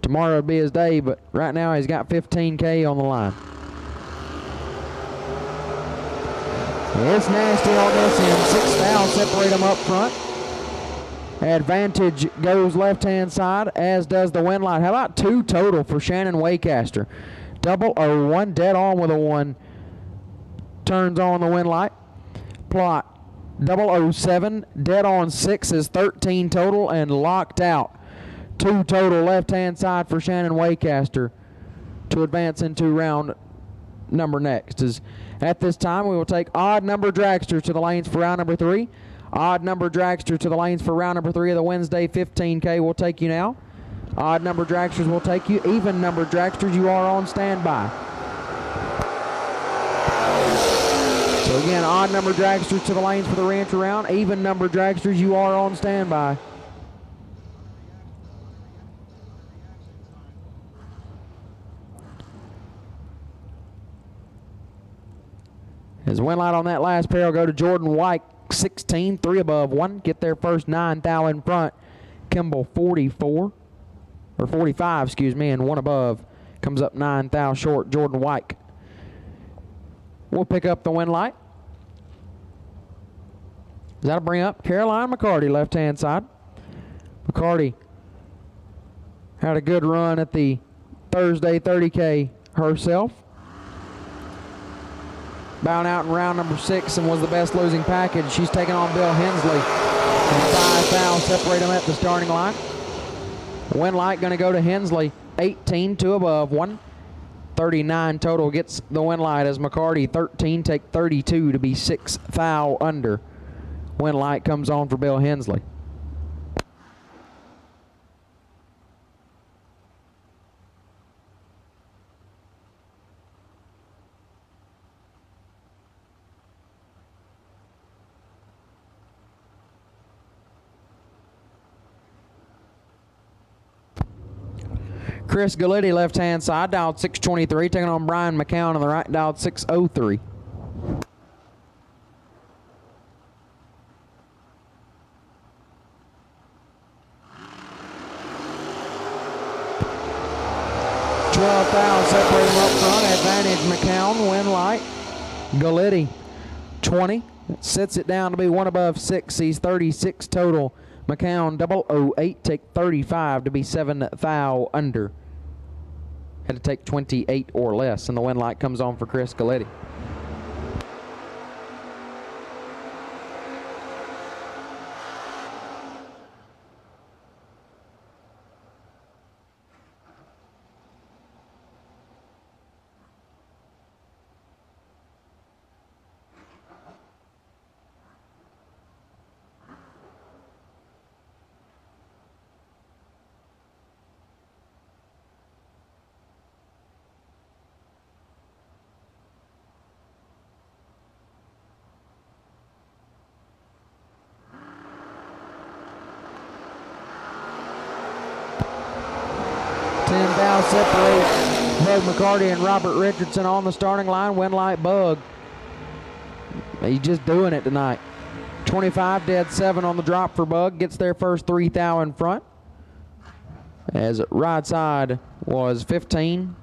Tomorrow would be his day, but right now he's got $15K on the line. It's nasty on this end. 6 thou separate them up front. Advantage goes left-hand side, as does the win light. How about 2 total for Shannon Waycaster? 001, dead on with a 1. Turns on the win light. Plott 007, dead on 6 is 13 total and locked out. 2 total left-hand side for Shannon Waycaster to advance into round number next. At this time, we will take odd number dragsters to the lanes for round number 3. Odd number dragster to the lanes for round number 3 of the Wednesday 15K will take you now. Odd number dragsters will take you. Even number dragsters, you are on standby. So again, odd number dragsters to the lanes for the Rancher round. Even number dragsters, you are on standby. His win light on that last pair will go to Jordan White, 16, 3 above 1. Get their first 9 thou in front. Kimball 44, or 45, excuse me, and 1 above. Comes up 9 thou short, Jordan White. We'll pick up the win light. That'll bring up Caroline McCarty, left-hand side. McCarty had a good run at the Thursday 30K herself. Bound out in round number 6 and was the best losing package. She's taking on Bill Hensley. And 5 thou separate them at the starting line. Win light going to go to Hensley. 18, 2 above, 139 total gets the win light as McCarty 13, take 32 to be 6 thou under. Win light comes on for Bill Hensley. Chris Galletti, left-hand side, dialed 623, taking on Brian McCown on the right, dialed 603. Separate him up front, advantage McCown, win light. Galletti 20, sits it down to be 1 above 6, he's 36 total. McCown 008, take 35 to be 7 thou under. Had to take 28 or less, and the win light comes on for Chris Galletti. Separate Bug McCarty and Robert Richardson on the starting line. Win light Bug. He's just doing it tonight. 25 dead 7 on the drop for Bug. Gets their first 3 thou in front. As right side was 15.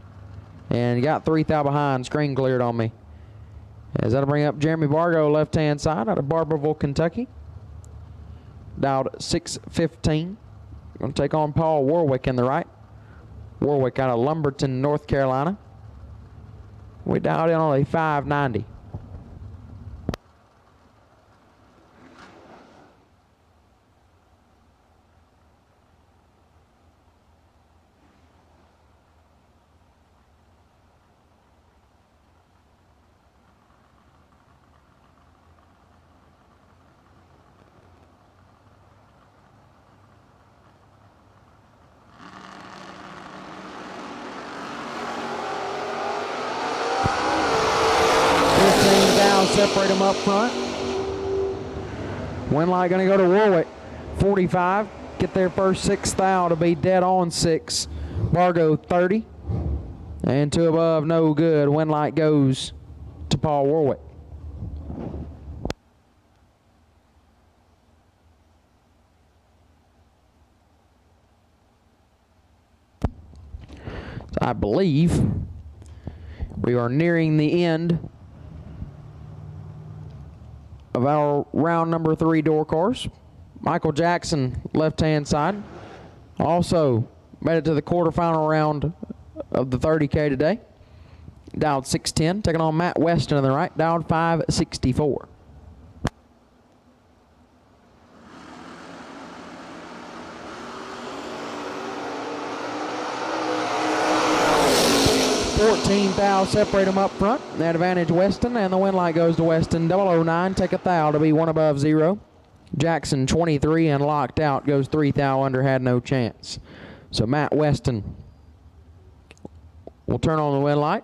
And got 3 thou behind. Screen cleared on me. As that'll bring up Jeremy Bargo, left hand side out of Barberville, Kentucky. Dialed 615. Going to take on Paul Warwick in the right. Warwick out of Lumberton, North Carolina. We dialed in on a 590. Separate them up front. Win light going to go to Warwick. 45. Get their first 6 thou to be dead on 6. Bargo 30. And 2 above, no good. Win light goes to Paul Warwick. So I believe we are nearing the end of our round number 3 door course. Michael Jackson, left-hand side, also made it to the quarterfinal round of the 30K today. Dialed 610, taking on Matt Weston on the right, dialed 564. Thou separate them up front. That advantage Weston, and the win light goes to Weston. 009, take a thou to be 1 above 0. Jackson 23 and locked out, goes 3 thou under, had no chance. So Matt Weston will turn on the win light.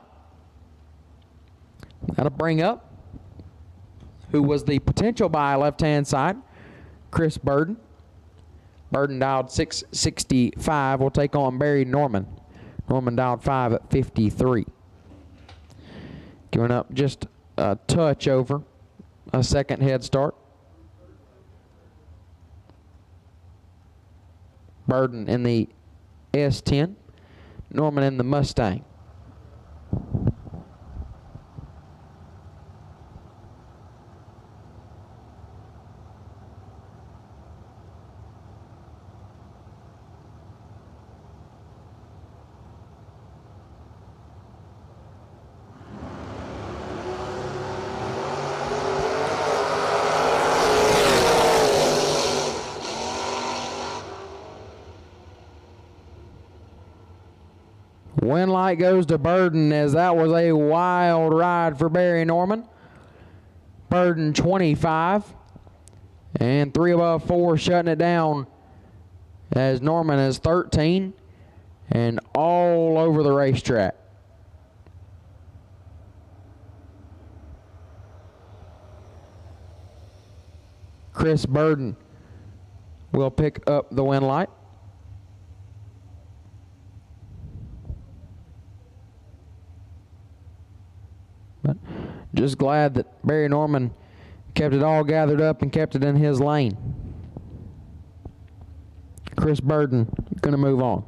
That'll bring up who was the potential buy left-hand side, Chris Burden. Burden dialed 665, will take on Barry Norman. Norman dialed 553. Giving up just a touch over a second head start. Burden in the S10. Norman in the Mustang. Win light goes to Burden, as that was a wild ride for Barry Norman. Burden 25. And 3 above 4 shutting it down, as Norman is 13 and all over the racetrack. Chris Burden will pick up the win light. But just glad that Barry Norman kept it all gathered up and kept it in his lane. Chris Burden going to move on.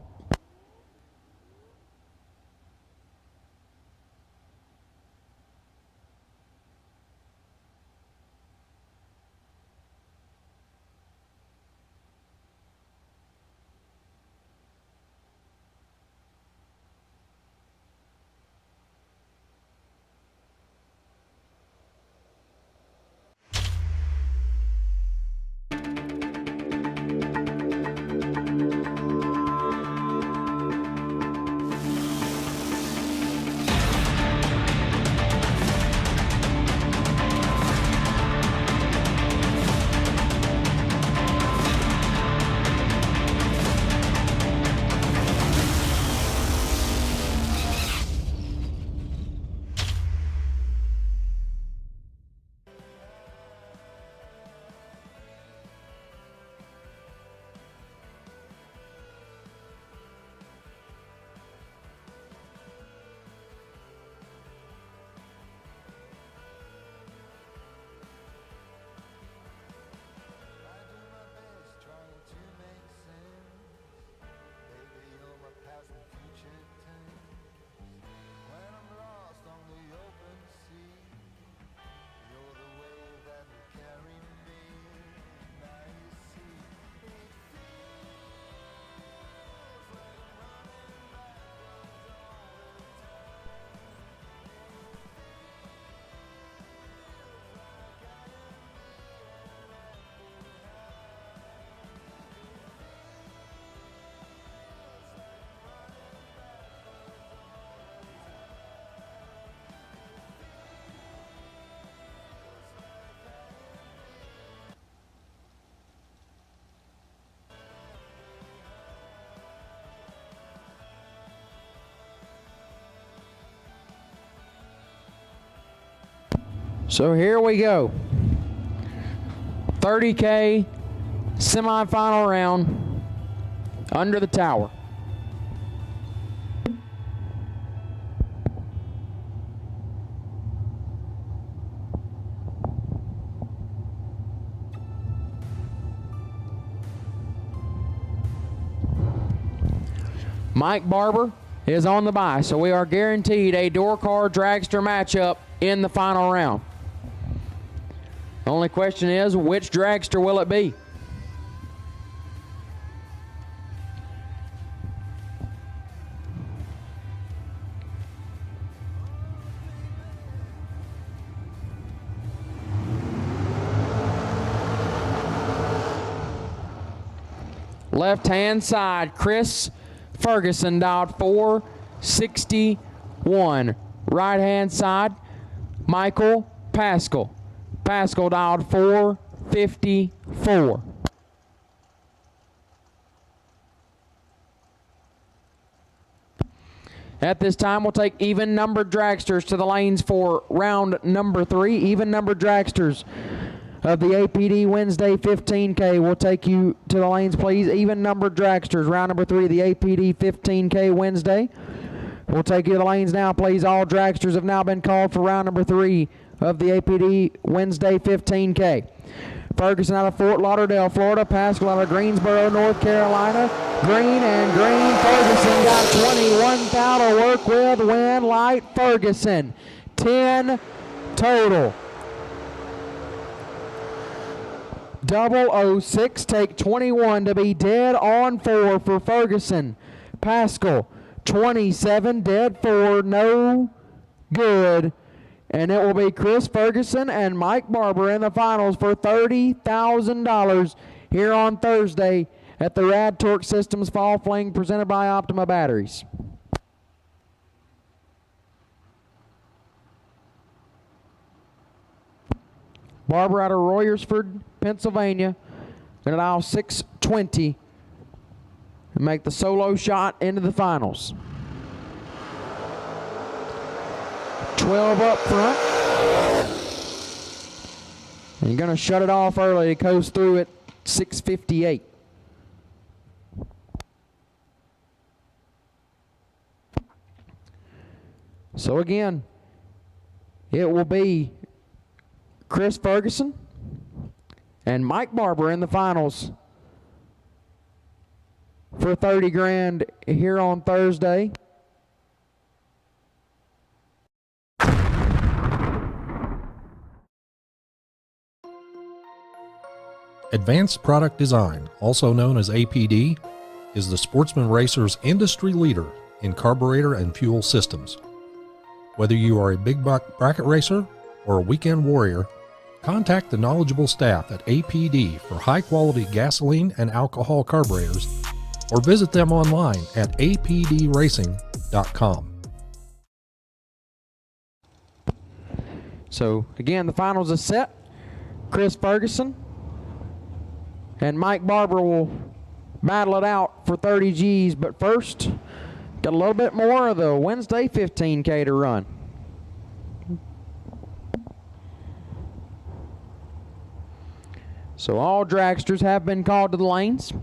So here we go. 30K semifinal round under the tower. Mike Barber is on the bye, so we are guaranteed a door car dragster matchup in the final round. Only question is, which dragster will it be? Left-hand side, Chris Ferguson dialed 461. Right-hand side, Michael Pascal. Pascal dialed 454. At this time, we'll take even numbered dragsters to the lanes for round number 3. Even numbered dragsters of the APD Wednesday 15K. We'll take you to the lanes, please. Even numbered dragsters, round number 3 of the APD 15K Wednesday. We'll take you to the lanes now, please. All dragsters have now been called for round number 3 of the APD Wednesday 15K. Ferguson out of Fort Lauderdale, Florida. Pascal out of Greensboro, North Carolina. Green and green. Ferguson got 21 thou to work with. Win light Ferguson. 10 total. 006 take 21 to be dead on 4 for Ferguson. Pascal 27 dead 4, no good. And it will be Chris Ferguson and Mike Barber in the finals for $30,000 here on Thursday at the RAD Torque Systems Fall Fling presented by Optima Batteries. Barber out of Royersford, Pennsylvania. Going to dial 620 and make the solo shot into the finals. 12 up front. And you're going to shut it off early. It goes through at 6:58. So again, it will be Chris Ferguson and Mike Barber in the finals for 30 grand here on Thursday. Advanced Product Design, also known as APD, is the Sportsman Racer's industry leader in carburetor and fuel systems. Whether you are a big bracket racer or a weekend warrior, contact the knowledgeable staff at APD for high-quality gasoline and alcohol carburetors, or visit them online at apdracing.com. So again, the finals is set. Chris Ferguson and Mike Barber will battle it out for 30 G's, but first, got a little bit more of the Wednesday 15K to run. So all dragsters have been called to the lanes.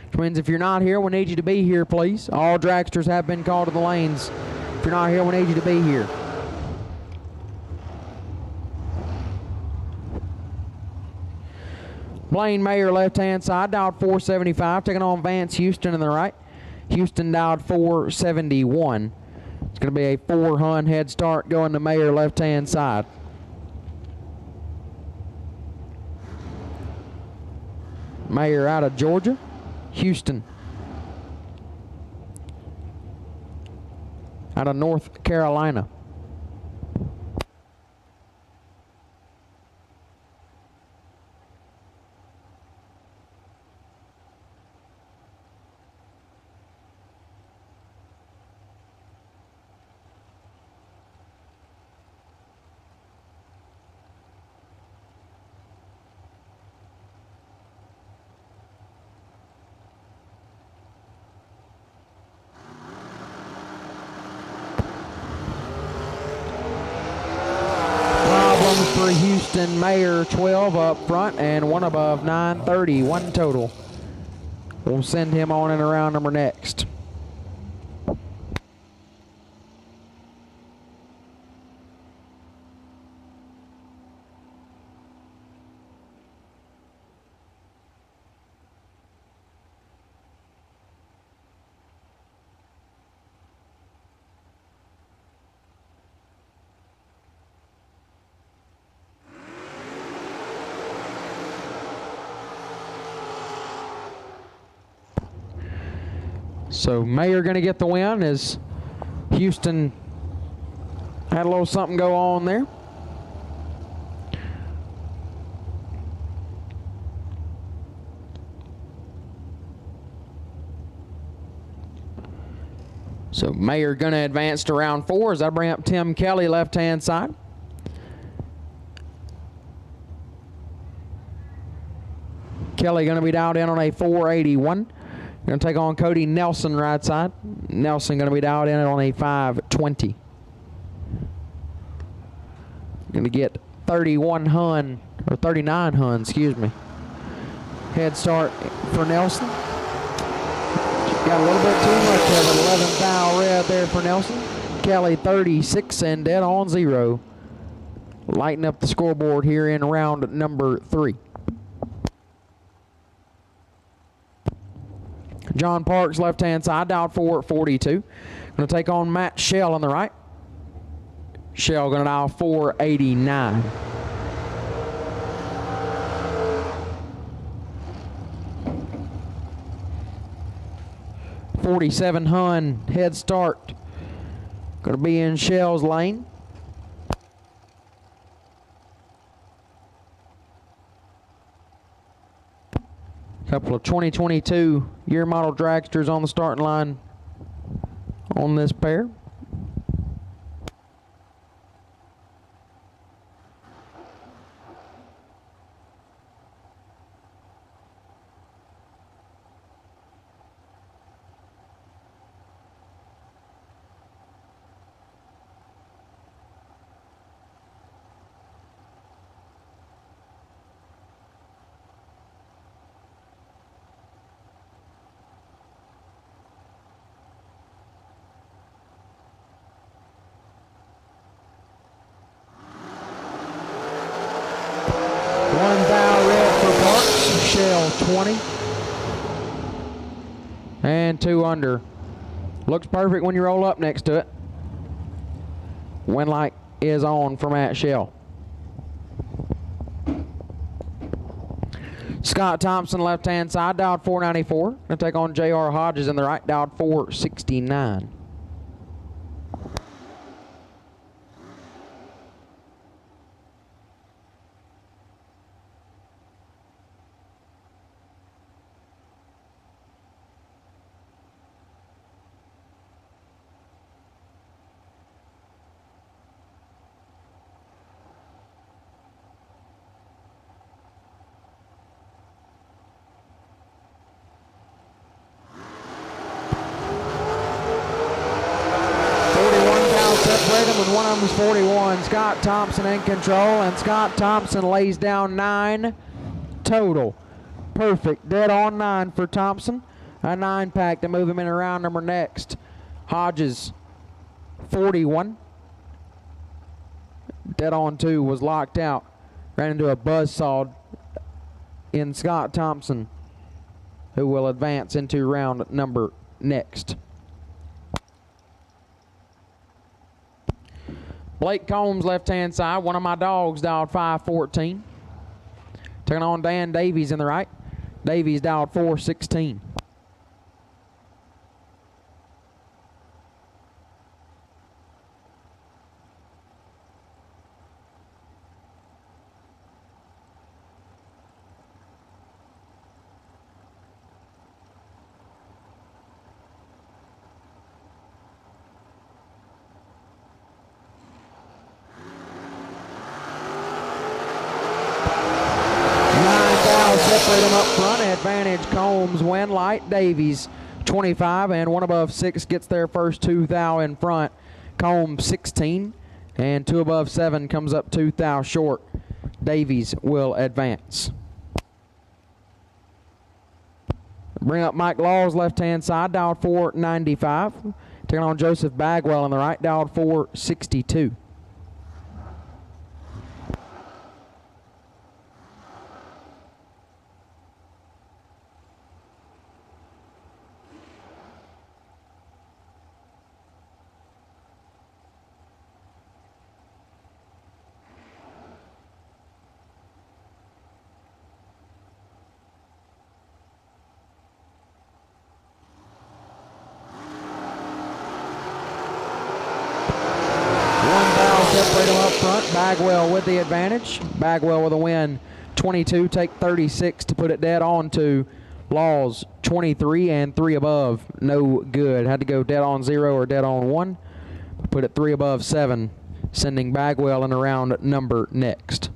Which means if you're not here, we need you to be here, please. All dragsters have been called to the lanes. If you're not here, we need you to be here. Blaine Mayer, left-hand side, dialed 475, taking on Vance Houston in the right. Houston dialed 471. It's going to be a 4-hun head start going to Mayer, left-hand side. Mayer out of Georgia. Houston out of North Carolina. For Houston, Mayer 12 up front and one above 930, one total. We'll send him on in a round number next. So Mayer going to get the win as Houston had a little something go on there. So Mayer going to advance to round 4 as I bring up Tim Kelly, left-hand side. Kelly going to be dialed in on a 481. Going to take on Cody Nelson, right side. Nelson going to be dialed in on a 520. Going to get 31 hun, or 39 hun, excuse me. Head start for Nelson. Got a little bit too much of an 11th thou red there for Nelson. Kelly 36 and dead on 0. Lighten up the scoreboard here in round number 3. John Parks, left-hand side, dialed 442. Going to take on Matt Shell on the right. Shell going to dial 489. .47 hun head start. Going to be in Shell's lane. Couple of 2022 year model dragsters on the starting line on this pair. Shell 20. And 2 under. Looks perfect when you roll up next to it. Wind light is on for Matt Shell. Scott Thompson, left-hand side, dialed 494. Going to take on J.R. Hodges in the right, dialed 469. When one of them is 41. Scott Thompson in control, and Scott Thompson lays down 9 total. Perfect. Dead on 9 for Thompson. A 9-pack to move him in around number next. Hodges, 41. Dead on 2 was locked out. Ran into a buzzsaw in Scott Thompson, who will advance into round number next. Blake Combs, left-hand side. One of my dogs, dialed 514. Taking on Dan Davies in the right. Davies dialed 416. Separate them up front. Advantage Combs, win light Davies 25, and one above 6 gets their first 2 thou in front. Combs 16, and 2 above 7 comes up 2 thou short. Davies will advance. Bring up Mike Laws, left-hand side, dialed 495. Taking on Joseph Bagwell on the right, dialed 462. Separate them up front. Bagwell with the advantage. Bagwell with a win. 22, take 36 to put it dead on to Laws. 23 and 3 above. No good. Had to go dead on 0 or dead on 1. Put it 3 above 7, sending Bagwell in around number next.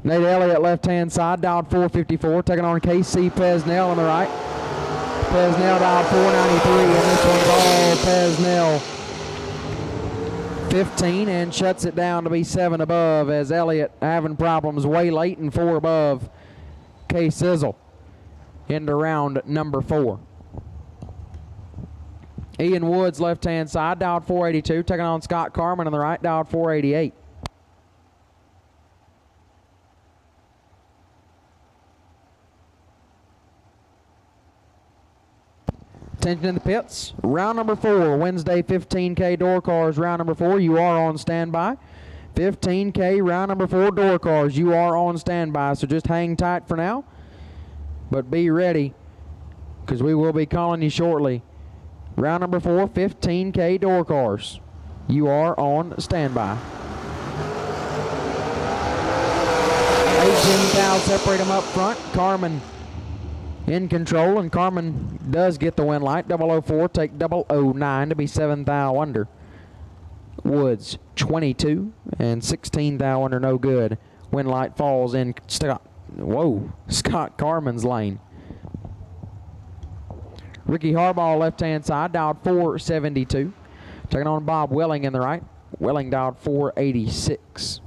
Nate Elliott, left-hand side, dialed 454, taking on KC Pesnell on the right. Pesnell dialed 493, and this one's all Pesnell. 15, and shuts it down to be 7 above, as Elliott having problems way late, and 4 above. K Sizzle into round number 4. Ian Woods, left-hand side, dialed 482, taking on Scott Carman on the right, dialed 488. Attention in the pits. Round number 4, Wednesday 15K door cars. Round number 4, you are on standby. 15K round number 4 door cars, you are on standby. So just hang tight for now, but be ready, because we will be calling you shortly. Round number 4, 15K door cars, you are on standby. 18 cows separate them up front. Carmen in control, and Carmen does get the win light. 004, take 009 to be 7 thou under. Woods 22 and 16 thou under, no good. Win light falls in Scott Carmen's lane. Ricky Harbaugh, left-hand side, dialed 472. Taking on Bob Welling in the right. Welling dialed 486.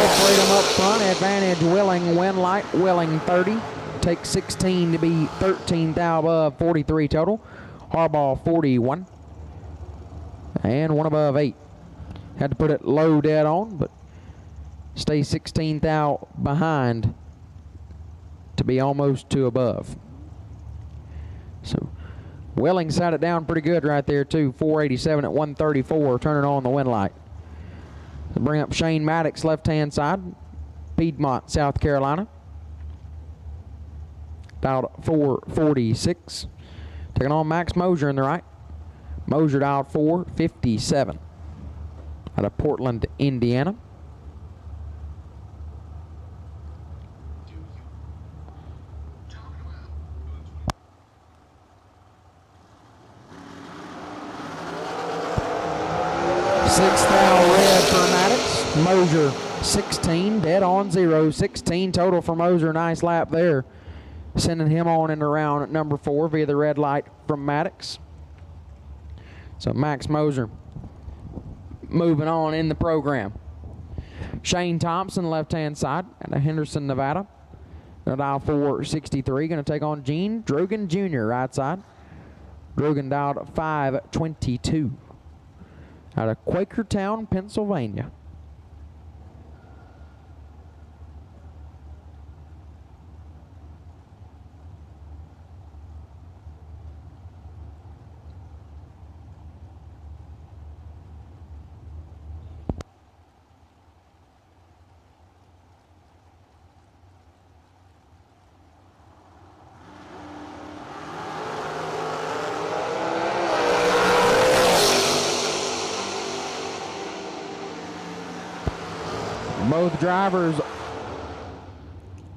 Freedom up front, advantage Willing, win light, Willing 30. Take 16 to be 13 thou above 43 total. Harbaugh 41. And one above 8. Had to put it low dead on, but stay 16 thou behind to be almost 2 above. So Willing sat it down pretty good right there too. 487 at 134, turning on the win light. Bring up Shane Maddox, left-hand side, Piedmont, South Carolina. Dialed 446. Taking on Max Mosier in the right. Mosier dialed 457. Out of Portland, Indiana. Red for Maddox. Mosier 16, dead on 0. 16 total for Mosier. Nice lap there. Sending him on and around at number 4 via the red light from Maddox. So Max Mosier moving on in the program. Shane Thompson, left-hand side out of Henderson, Nevada. Dial 463, going to take on Gene Drogan Jr., right side. Drogan dialed 522. Out of Quakertown, Pennsylvania. Both drivers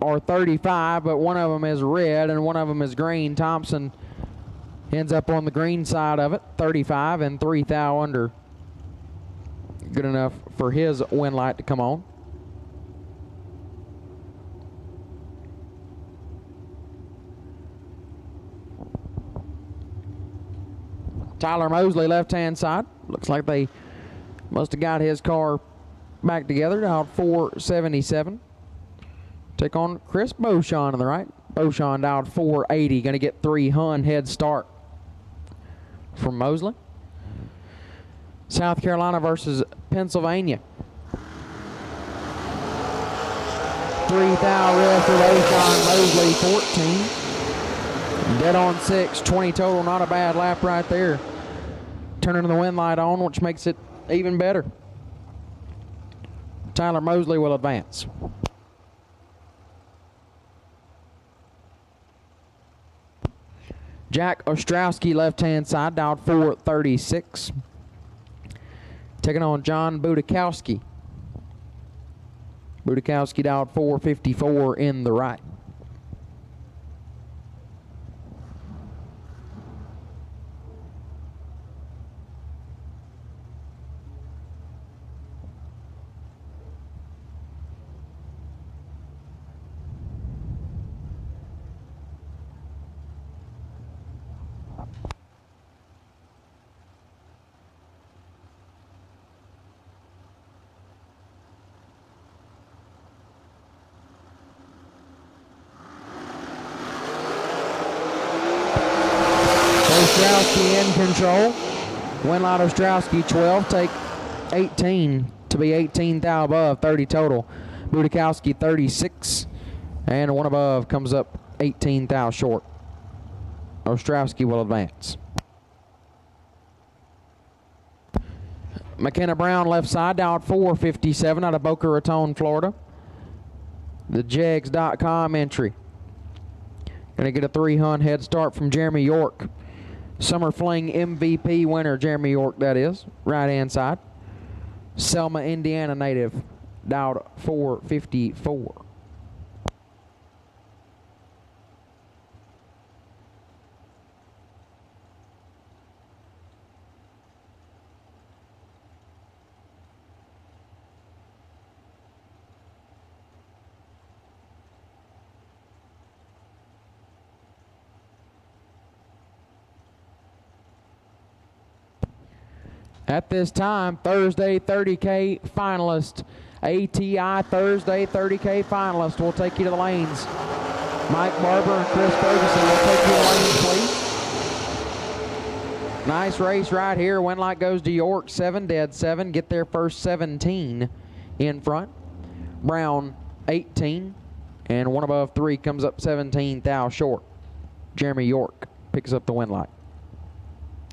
are 35, but one of them is red and one of them is green. Thompson ends up on the green side of it, 35 and 3 thou under. Good enough for his win light to come on. Tyler Mosley, left-hand side. Looks like they must have got his car back together, out 477. Take on Chris Beauchamp on the right. Beauchamp dialed 480. Going to get 3 Hun head start from Mosley. South Carolina versus Pennsylvania. 3 thou red for Beauchamp. Mosley 14. Dead on 6. 20 total. Not a bad lap right there. Turning the win light on, which makes it even better. Tyler Mosley will advance. Jack Ostrowski, left-hand side, dialed 436. Taking on John Budakowski. Budakowski dialed 454 in the right. Ostrowski in control. Win light Ostrowski 12, take 18 to be 18 thou above, 30 total. Budakowski 36, and one above comes up 18 thou short. Ostrowski will advance. McKenna Brown left side down at 4:57 out of Boca Raton, Florida. The Jegs.com entry. Gonna get a 300 head start from Jeremy York. Summer Fling MVP winner, Jeremy York, that is. Right hand side. Selma, Indiana native. Down at 4:54. At this time, Thursday 30K finalist, ATI Thursday 30K finalist. We'll take you to the lanes. Mike Barber and Chris Ferguson will take you to the lanes, please. Nice race right here. Win light goes to York, 7 dead 7. Get there first 17 in front. Brown 18. And one above 3 comes up 17 thou short. Jeremy York picks up the win light.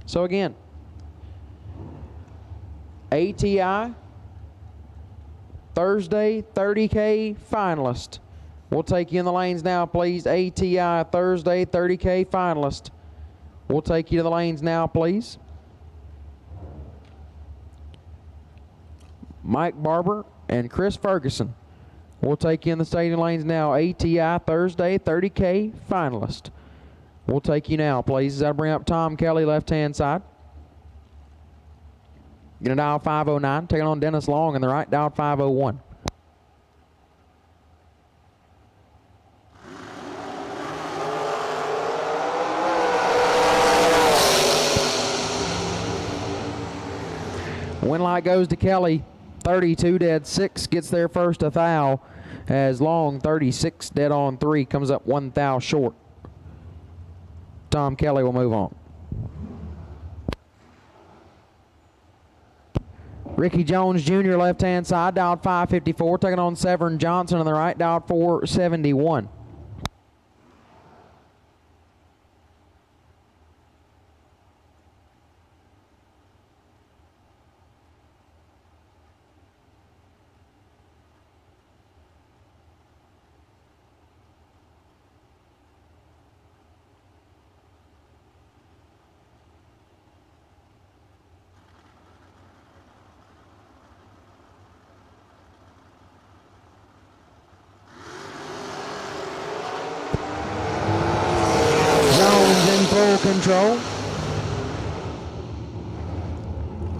So again, ATI Thursday 30K finalist. We'll take you in the lanes now, please. ATI Thursday 30K finalist. We'll take you to the lanes now, please. Mike Barber and Chris Ferguson. We'll take you in the stadium lanes now. ATI Thursday 30K finalist. We'll take you now, please. That'll bring up Tom Kelly, left-hand side. Gonna dial 509, taking on Dennis Long in the right, dial 501. Win light goes to Kelly, 32 dead 6, gets there first a thou, as Long 36 dead on 3, comes up 1 thou short. Tom Kelly will move on. Ricky Jones Jr. left-hand side, dialed 554, taking on Severn Johnson on the right, dialed 471. Control.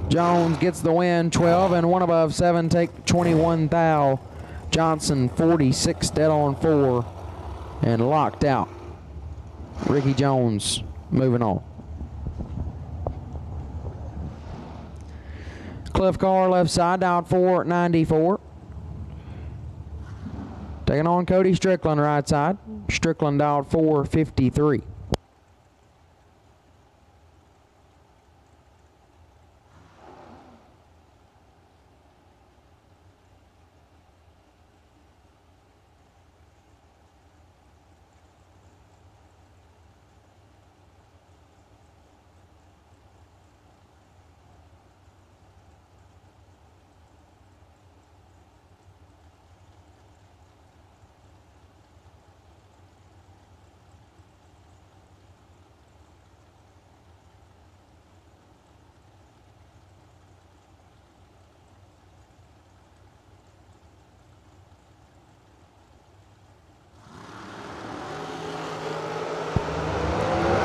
Jones gets the win, 12 and 1 above 7, take 21 thou. Johnson 46 dead on 4 and locked out. Ricky Jones moving on. Cliff Carr left side, down 494. Taking on Cody Strickland right side. Strickland dialed 453.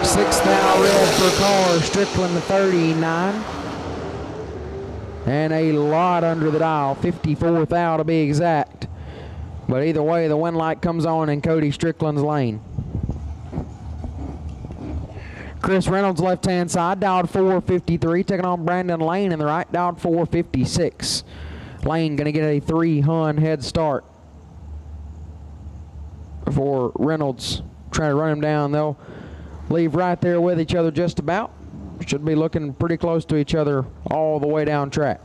Sixth thou red for Carr, Strickland the 39. And a lot under the dial, 54 thou to be exact. But either way, the win light comes on in Cody Strickland's lane. Chris Reynolds left-hand side, dialed 453, taking on Brandon Lane in the right, dialed 456. Lane gonna get a 300 head start for Reynolds. Trying to run him down, they'll leave right there with each other just about. Should be looking pretty close to each other all the way down track.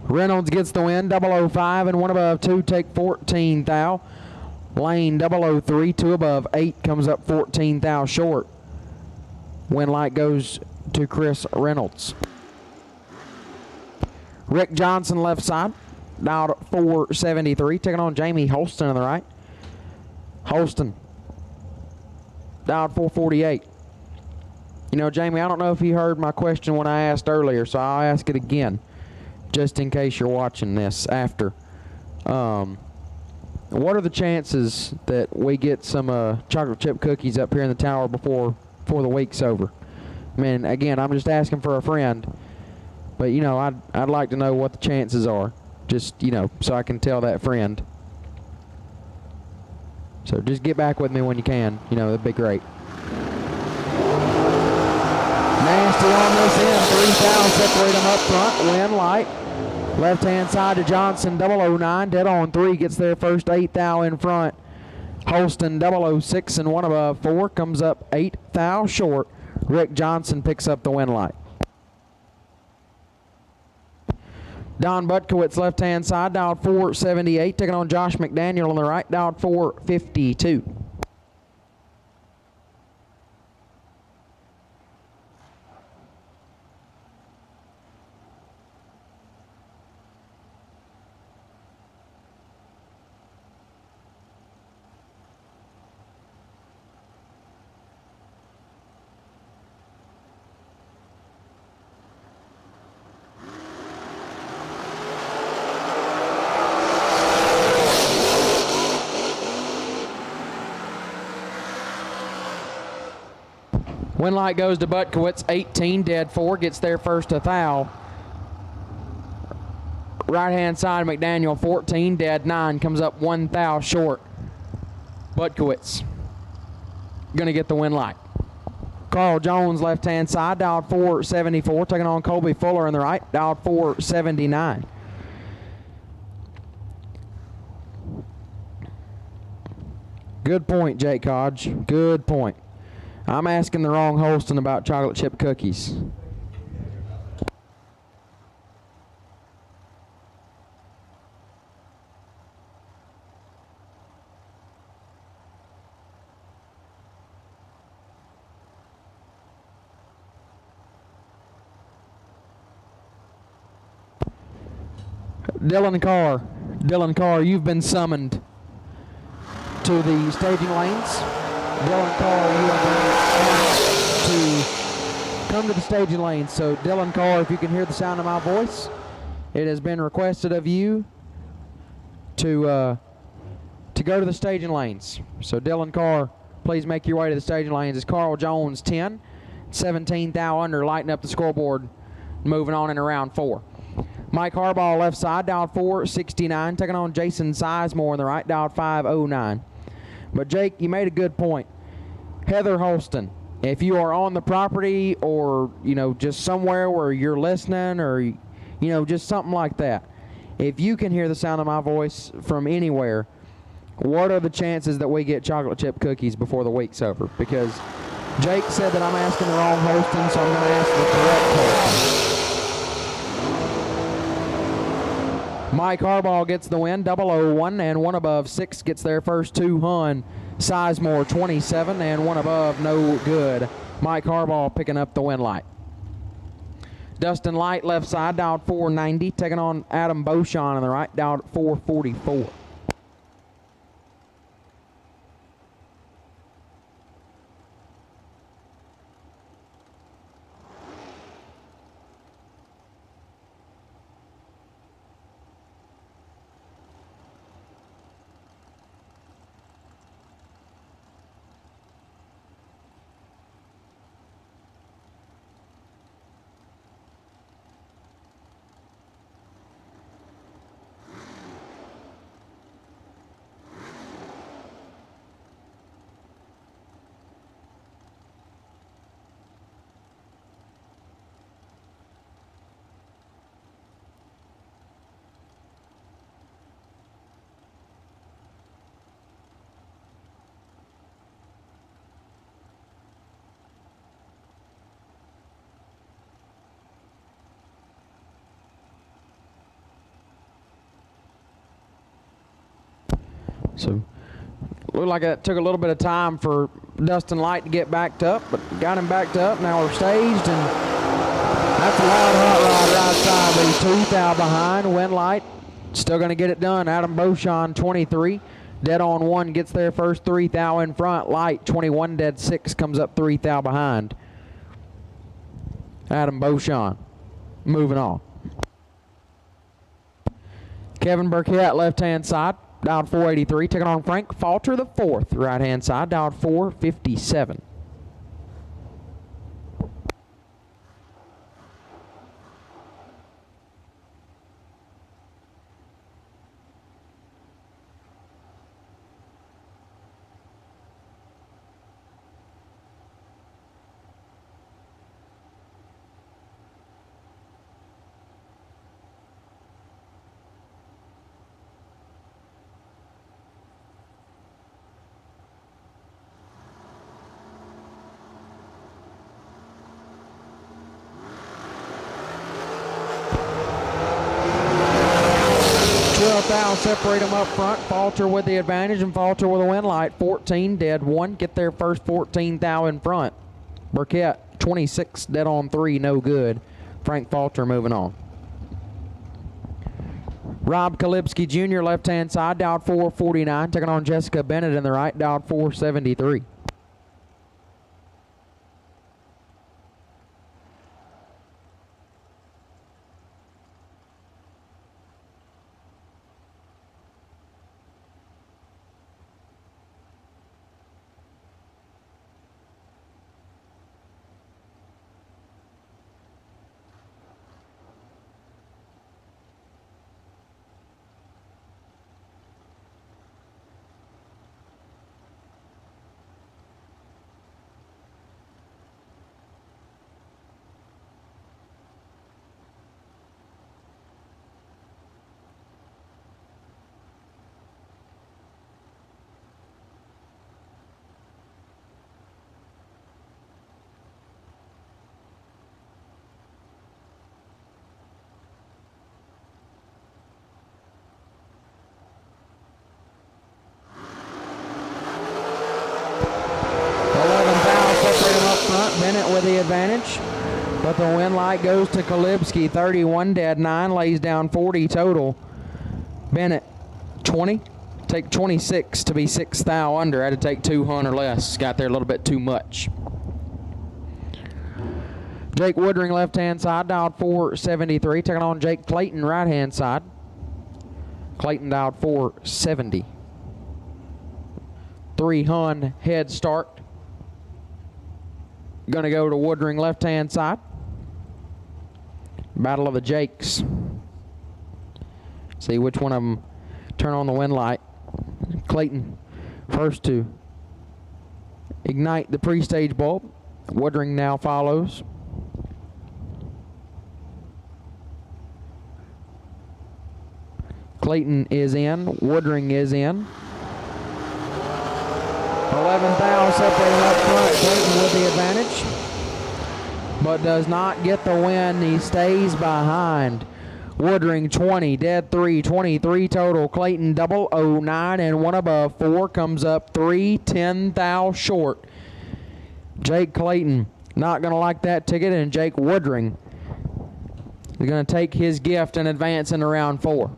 Reynolds gets the win, 005 and 1 above 2 take 14 thou. Lane 003, 2 above 8 comes up 14 thou short. Win light goes to Chris Reynolds. Rick Johnson left side, dialed 473, taking on Jamie Holston on the right. Holston, dialed 448. You know, Jamie, I don't know if you heard my question when I asked earlier, so I'll ask it again, just in case you're watching this after. What are the chances that we get some chocolate chip cookies up here in the tower before the week's over? I mean, again, I'm just asking for a friend, but, you know, I'd like to know what the chances are, just, you know, so I can tell that friend. So just get back with me when you can. You know, that'd be great. Nasty on this end. 3 thou separate them up front. Win light. Left-hand side to Johnson, 009. Dead on 3 gets there first. 8 thou in front. Holston, 006 and 1 above 4 comes up 8 thou short. Rick Johnson picks up the win light. Don Butkowitz, left-hand side, dialed 478, taking on Josh McDaniel on the right, dialed 452. Win light goes to Butkowitz, 18, dead 4, gets there first to thou. Right-hand side, McDaniel, 14, dead 9, comes up 1 thou short. Butkowitz gonna get the win light. Carl Jones, left-hand side, dialed 474, taking on Colby Fuller on the right, dialed 479. Good point, Jake Hodge, good point. I'm asking the wrong Holston about chocolate chip cookies. Dylan Carr, you've been summoned to the staging lanes. Dylan Carr, you have been asked to come to the staging lanes. So Dylan Carr, if you can hear the sound of my voice, it has been requested of you to go to the staging lanes. So Dylan Carr, please make your way to the staging lanes. It's Carl Jones, 10, 17 thou under, lighting up the scoreboard, moving on in round 4. Mike Harbaugh, left side, dialed 469, taking on Jason Sizemore on the right, dialed 509. But Jake, you made a good point. Heather Holston, if you are on the property or, you know, just somewhere where you're listening or, you know, just something like that, if you can hear the sound of my voice from anywhere, what are the chances that we get chocolate chip cookies before the week's over? Because Jake said that I'm asking the wrong Holston, so I'm going to ask the correct Holston. Mike Harbaugh gets the win, 001 and 1 above 6 gets there first. 2 Hun. Sizemore, 27 and 1 above, no good. Mike Harbaugh picking up the win light. Dustin Light, left side, dialed 490, taking on Adam Beauchamp on the right, dialed 444. So looked like it took a little bit of time for Dustin Light to get backed up, but got him backed up. Now we're staged, and that's a loud hot rod right side, but he's 2 thou behind. Win Light still going to get it done. Adam Beauchamp, 23. Dead on 1 gets there first, 3 thou in front. Light, 21 dead 6, comes up 3 thou behind. Adam Beauchamp moving on. Kevin Burkett, left-hand side, dialed 483. Taking on Frank Falter, the 4th, right-hand side, dialed 457. Thou separate them up front. Falter with the advantage, and Falter with a win Light. 14 dead 1. Get there first, 14 thou in front. Burkett 26 dead on 3, no good. Frank Falter moving on. Rob Kalibski Jr. left hand side, dialed 449. Taking on Jessica Bennett in the right, dialed 473. Bennett with the advantage, but the win Light goes to Kalibski. 31 dead 9, lays down 40 total. Bennett 20, take 26 to be 6 thou under. Had to take 200 less, got there a little bit too much. Jake Woodring left hand side, dialed 473. Taking on Jake Clayton right hand side. Clayton dialed 470. 3 Hun head start. Going to go to Woodring left-hand side. Battle of the Jakes. See which one of them turn on the win Light. Clayton first to ignite the pre-stage bulb. Woodring now follows. Clayton is in. Woodring is in. 11 thou separating up front. Clayton with the advantage, but does not get the win. He stays behind. Woodring 20, dead 3, 23 total. Clayton 009 and 1 above. 4 comes up 3, 10 thou short. Jake Clayton not going to like that ticket, and Jake Woodring is going to take his gift and advance into round 4.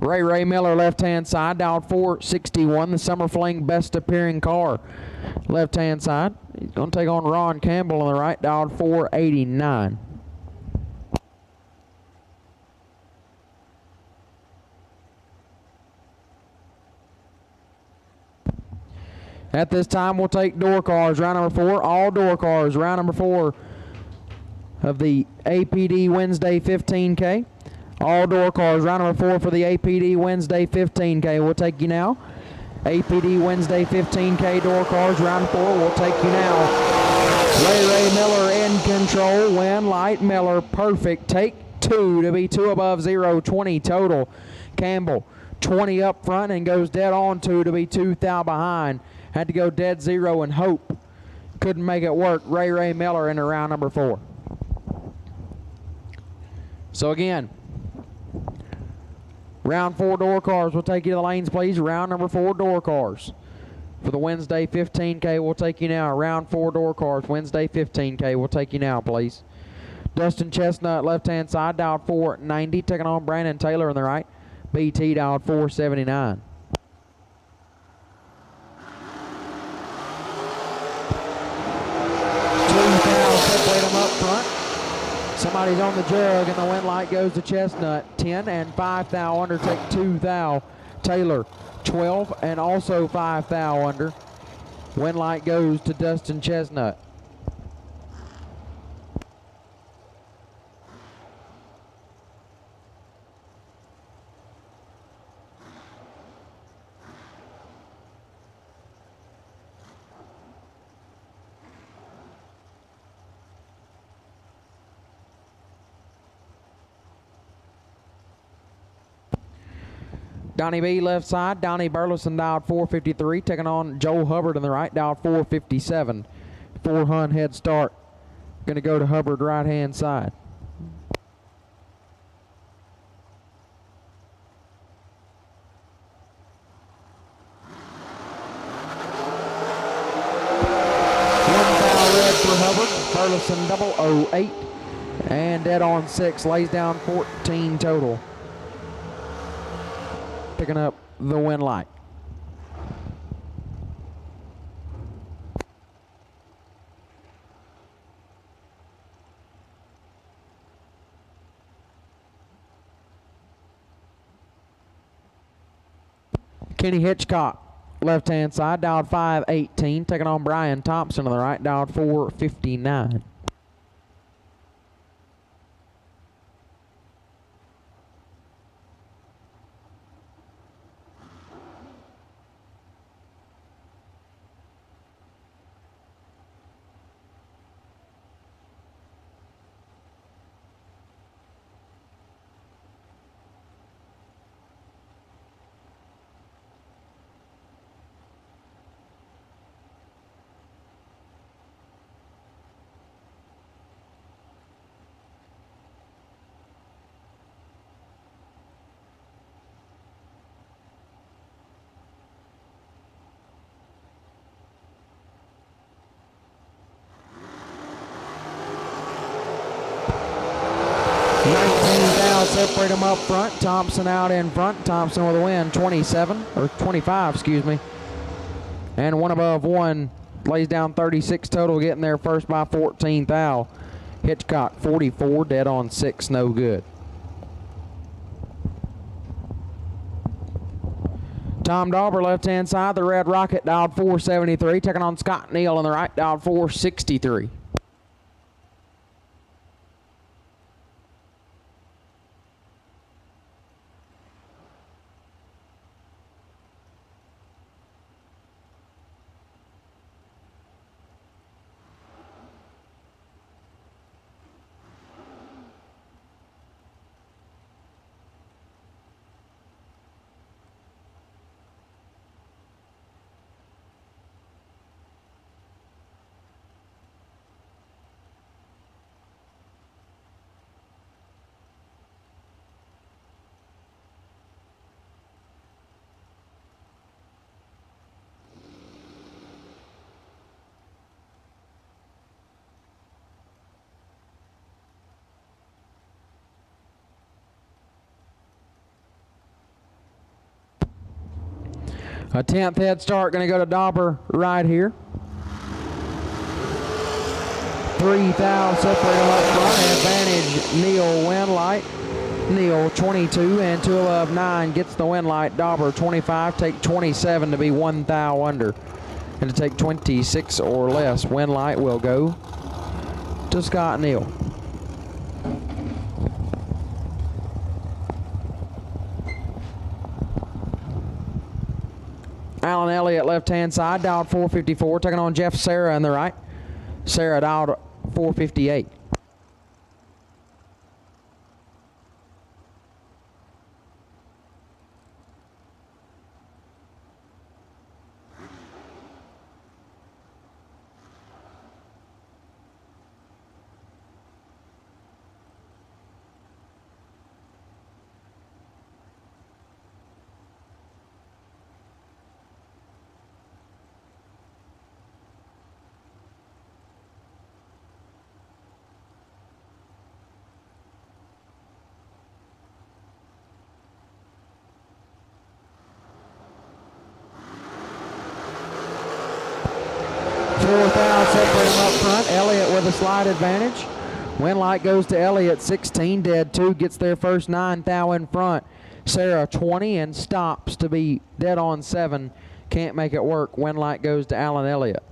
Ray Miller left-hand side, dialed 461, the Summer Fling best appearing car. Left-hand side, he's going to take on Ron Campbell on the right, dialed 489. At this time, we'll take door cars, round number 4, all door cars, round number 4 of the APD Wednesday 15K. All door cars, round number 4 for the APD Wednesday 15K. We'll take you now. APD Wednesday 15K door cars, round 4. We'll take you now. Ray Miller in control. Win Light Miller, perfect. Take 2 to be 2 above 0, 20 total. Campbell 20 up front and goes dead on 2 to be 2 thou behind. Had to go dead 0 and hope. Couldn't make it work. Ray Miller into round number 4. Round 4 door cars will take you to the lanes, please. Round number 4 door cars. For the Wednesday 15K, we'll take you now. Round 4 door cars, Wednesday 15K, we'll take you now, please. Dustin Chestnut, left-hand side, dialed 490, taking on Brandon Taylor on the right. BT dialed 479. Separate them up front. Somebody's on the jug, and the win light goes to Chestnut. 10 and 5 thou under, take 2 thou. Taylor, 12 and also 5 thou under. Win light goes to Dustin Chestnut. Donnie B left side. Donnie Burleson dialed 453, taking on Joel Hubbard on the right, dialed 457. 4 head start. Going to go to Hubbard right hand side. One foul red for Hubbard. Burleson double 08. And dead on 6. Lays down 14 total. Picking up the win light. Kenny Hitchcock, left-hand side, dialed 518, taking on Brian Thompson on the right, dialed 459. Separate them up front. Thompson out in front. Thompson with a win, 27 or 25, excuse me. And one above one, lays down 36 total, getting there first by 14 thou. Hitchcock 44, dead on 6, no good. Tom Dauber, left hand side, the Red Rocket, dialed 473, taking on Scott Neal on the right, dialed 463. A 10th head start going to go to Dauber right here. 3 thou separate them up front. Advantage Neal win light. Neal 22 and 2 above 9 gets the win light. Dauber 25, take 27 to be 1 thou under. And to take 26 or less, win light will go to Scott Neal. Alan Elliott, left-hand side, dialed 454, taking on Jeff Serra on the right. Serra dialed 458. separate them up front. Elliott with a slight advantage. Win light goes to Elliott, 16, dead 2, gets their first 9 thou in front. Sarah 20 and stops to be dead on 7. Can't make it work. Win light goes to Alan Elliott.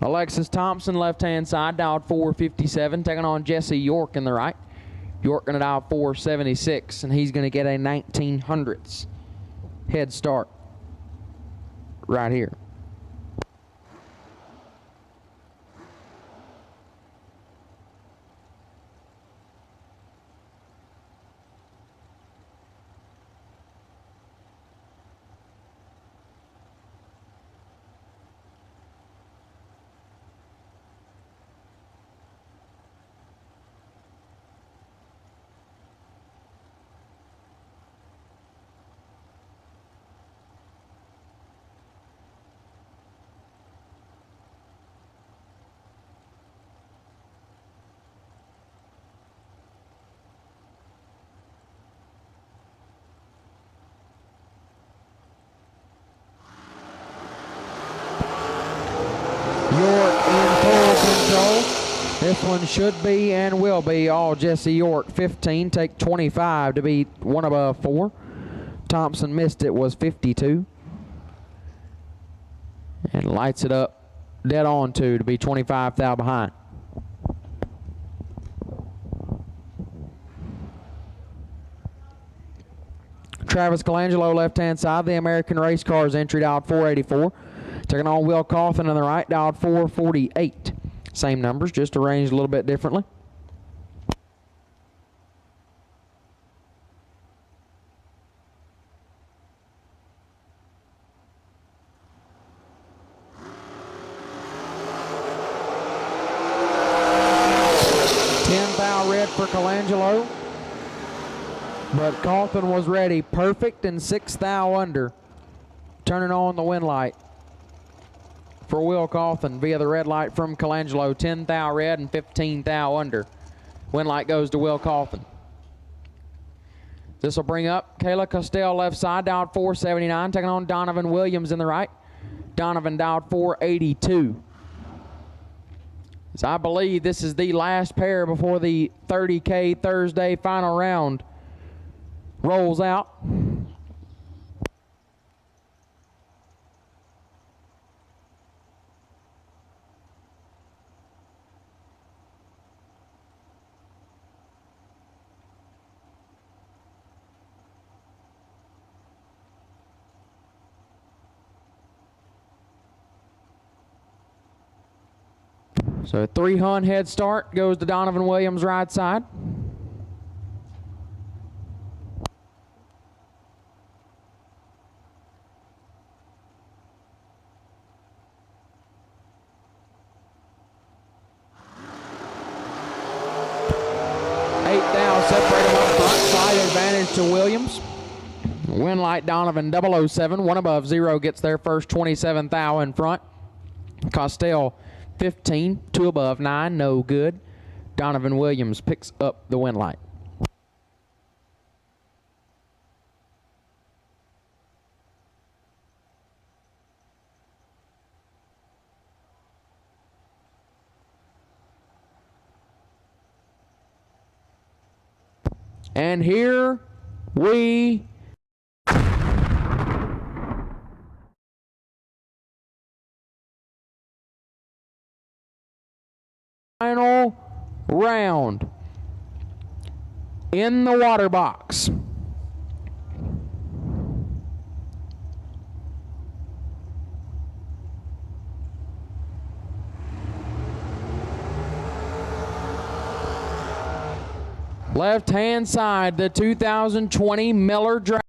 Alexis Thompson, left-hand side, dialed 457, taking on Jesse York in the right. York going to dial 476, and he's going to get a 1900s head start right here. York in full control. This one should be and will be all Jesse York. 15, take 25 to be one above 4. Thompson missed it, was 52. And lights it up dead on 2 to be 25 thou behind. Travis Colangelo, left-hand side. The American Race Cars entry dialed 484. Taking on Will Coffin on the right, dialed 448. Same numbers, just arranged a little bit differently. Red for Colangelo, but Coffin was ready. Perfect and 6 thou under. Turning on the win light for Will Coffin via the red light from Colangelo. 10 thou red and 15 thou under. Win light goes to Will Coffin. This will bring up Kayla Costell left side, dialed 479, taking on Donovan Williams in the right. Donovan dialed 482. So I believe this is the last pair before the 30K Thursday final round rolls out. So a 300 head start goes to Donovan Williams right side. Separate them up front. Slight advantage to Williams. Win light Donovan 007. 1 above 0 gets their first 27 thou in front. Costell 15. 2 above 9. No good. Donovan Williams picks up the win light. And here we final round in the water box. Left-hand side, the 2020 Miller Dragway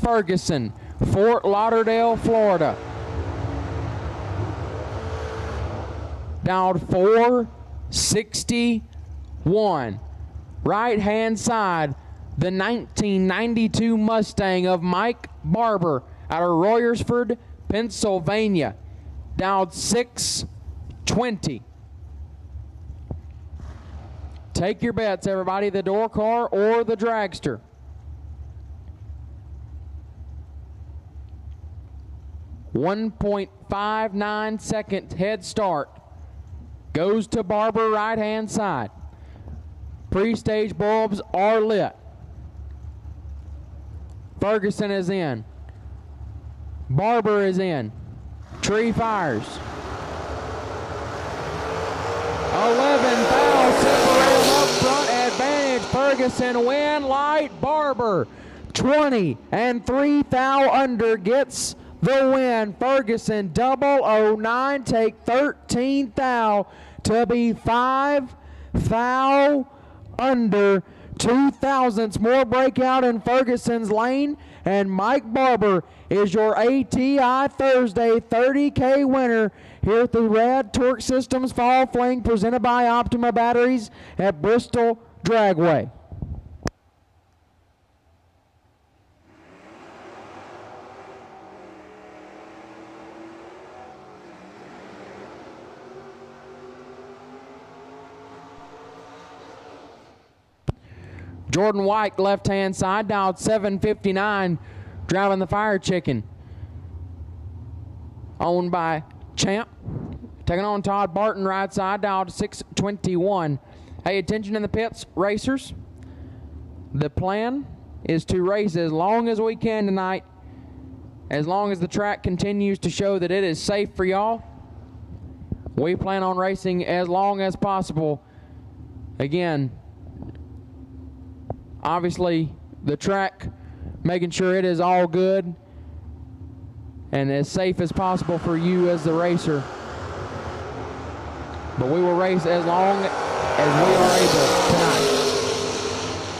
Ferguson, Fort Lauderdale, Florida. Dialed 461. Right-hand side, the 1992 Mustang of Mike Barber out of Royersford, Pennsylvania. Dialed 620. Take your bets, everybody, the door car or the dragster. 1.59 second head start. Goes to Barber, right-hand side. Pre-stage bulbs are lit. Ferguson is in. Barber is in. Tree fires. 11 thou separate up front advantage. Ferguson win. Light Barber. 20 and 3 thou under gets the win. Ferguson 009 take 13 thou to be 5 thou under. 2 thousandths more breakout in Ferguson's lane, and Mike Barber is your ATI Thursday 30K winner here at the RAD Torque Systems Fall Fling presented by Optima Batteries at Bristol Dragway. Jordan White, left-hand side, dialed 759, driving the Fire Chicken. Owned by Champ. Taking on Todd Barton, right side, dialed 621. Hey, attention in the pits, racers. The plan is to race as long as we can tonight, as long as the track continues to show that it is safe for y'all. We plan on racing as long as possible. Again, obviously, the track, making sure it is all good and as safe as possible for you as the racer. But we will race as long as we are able tonight.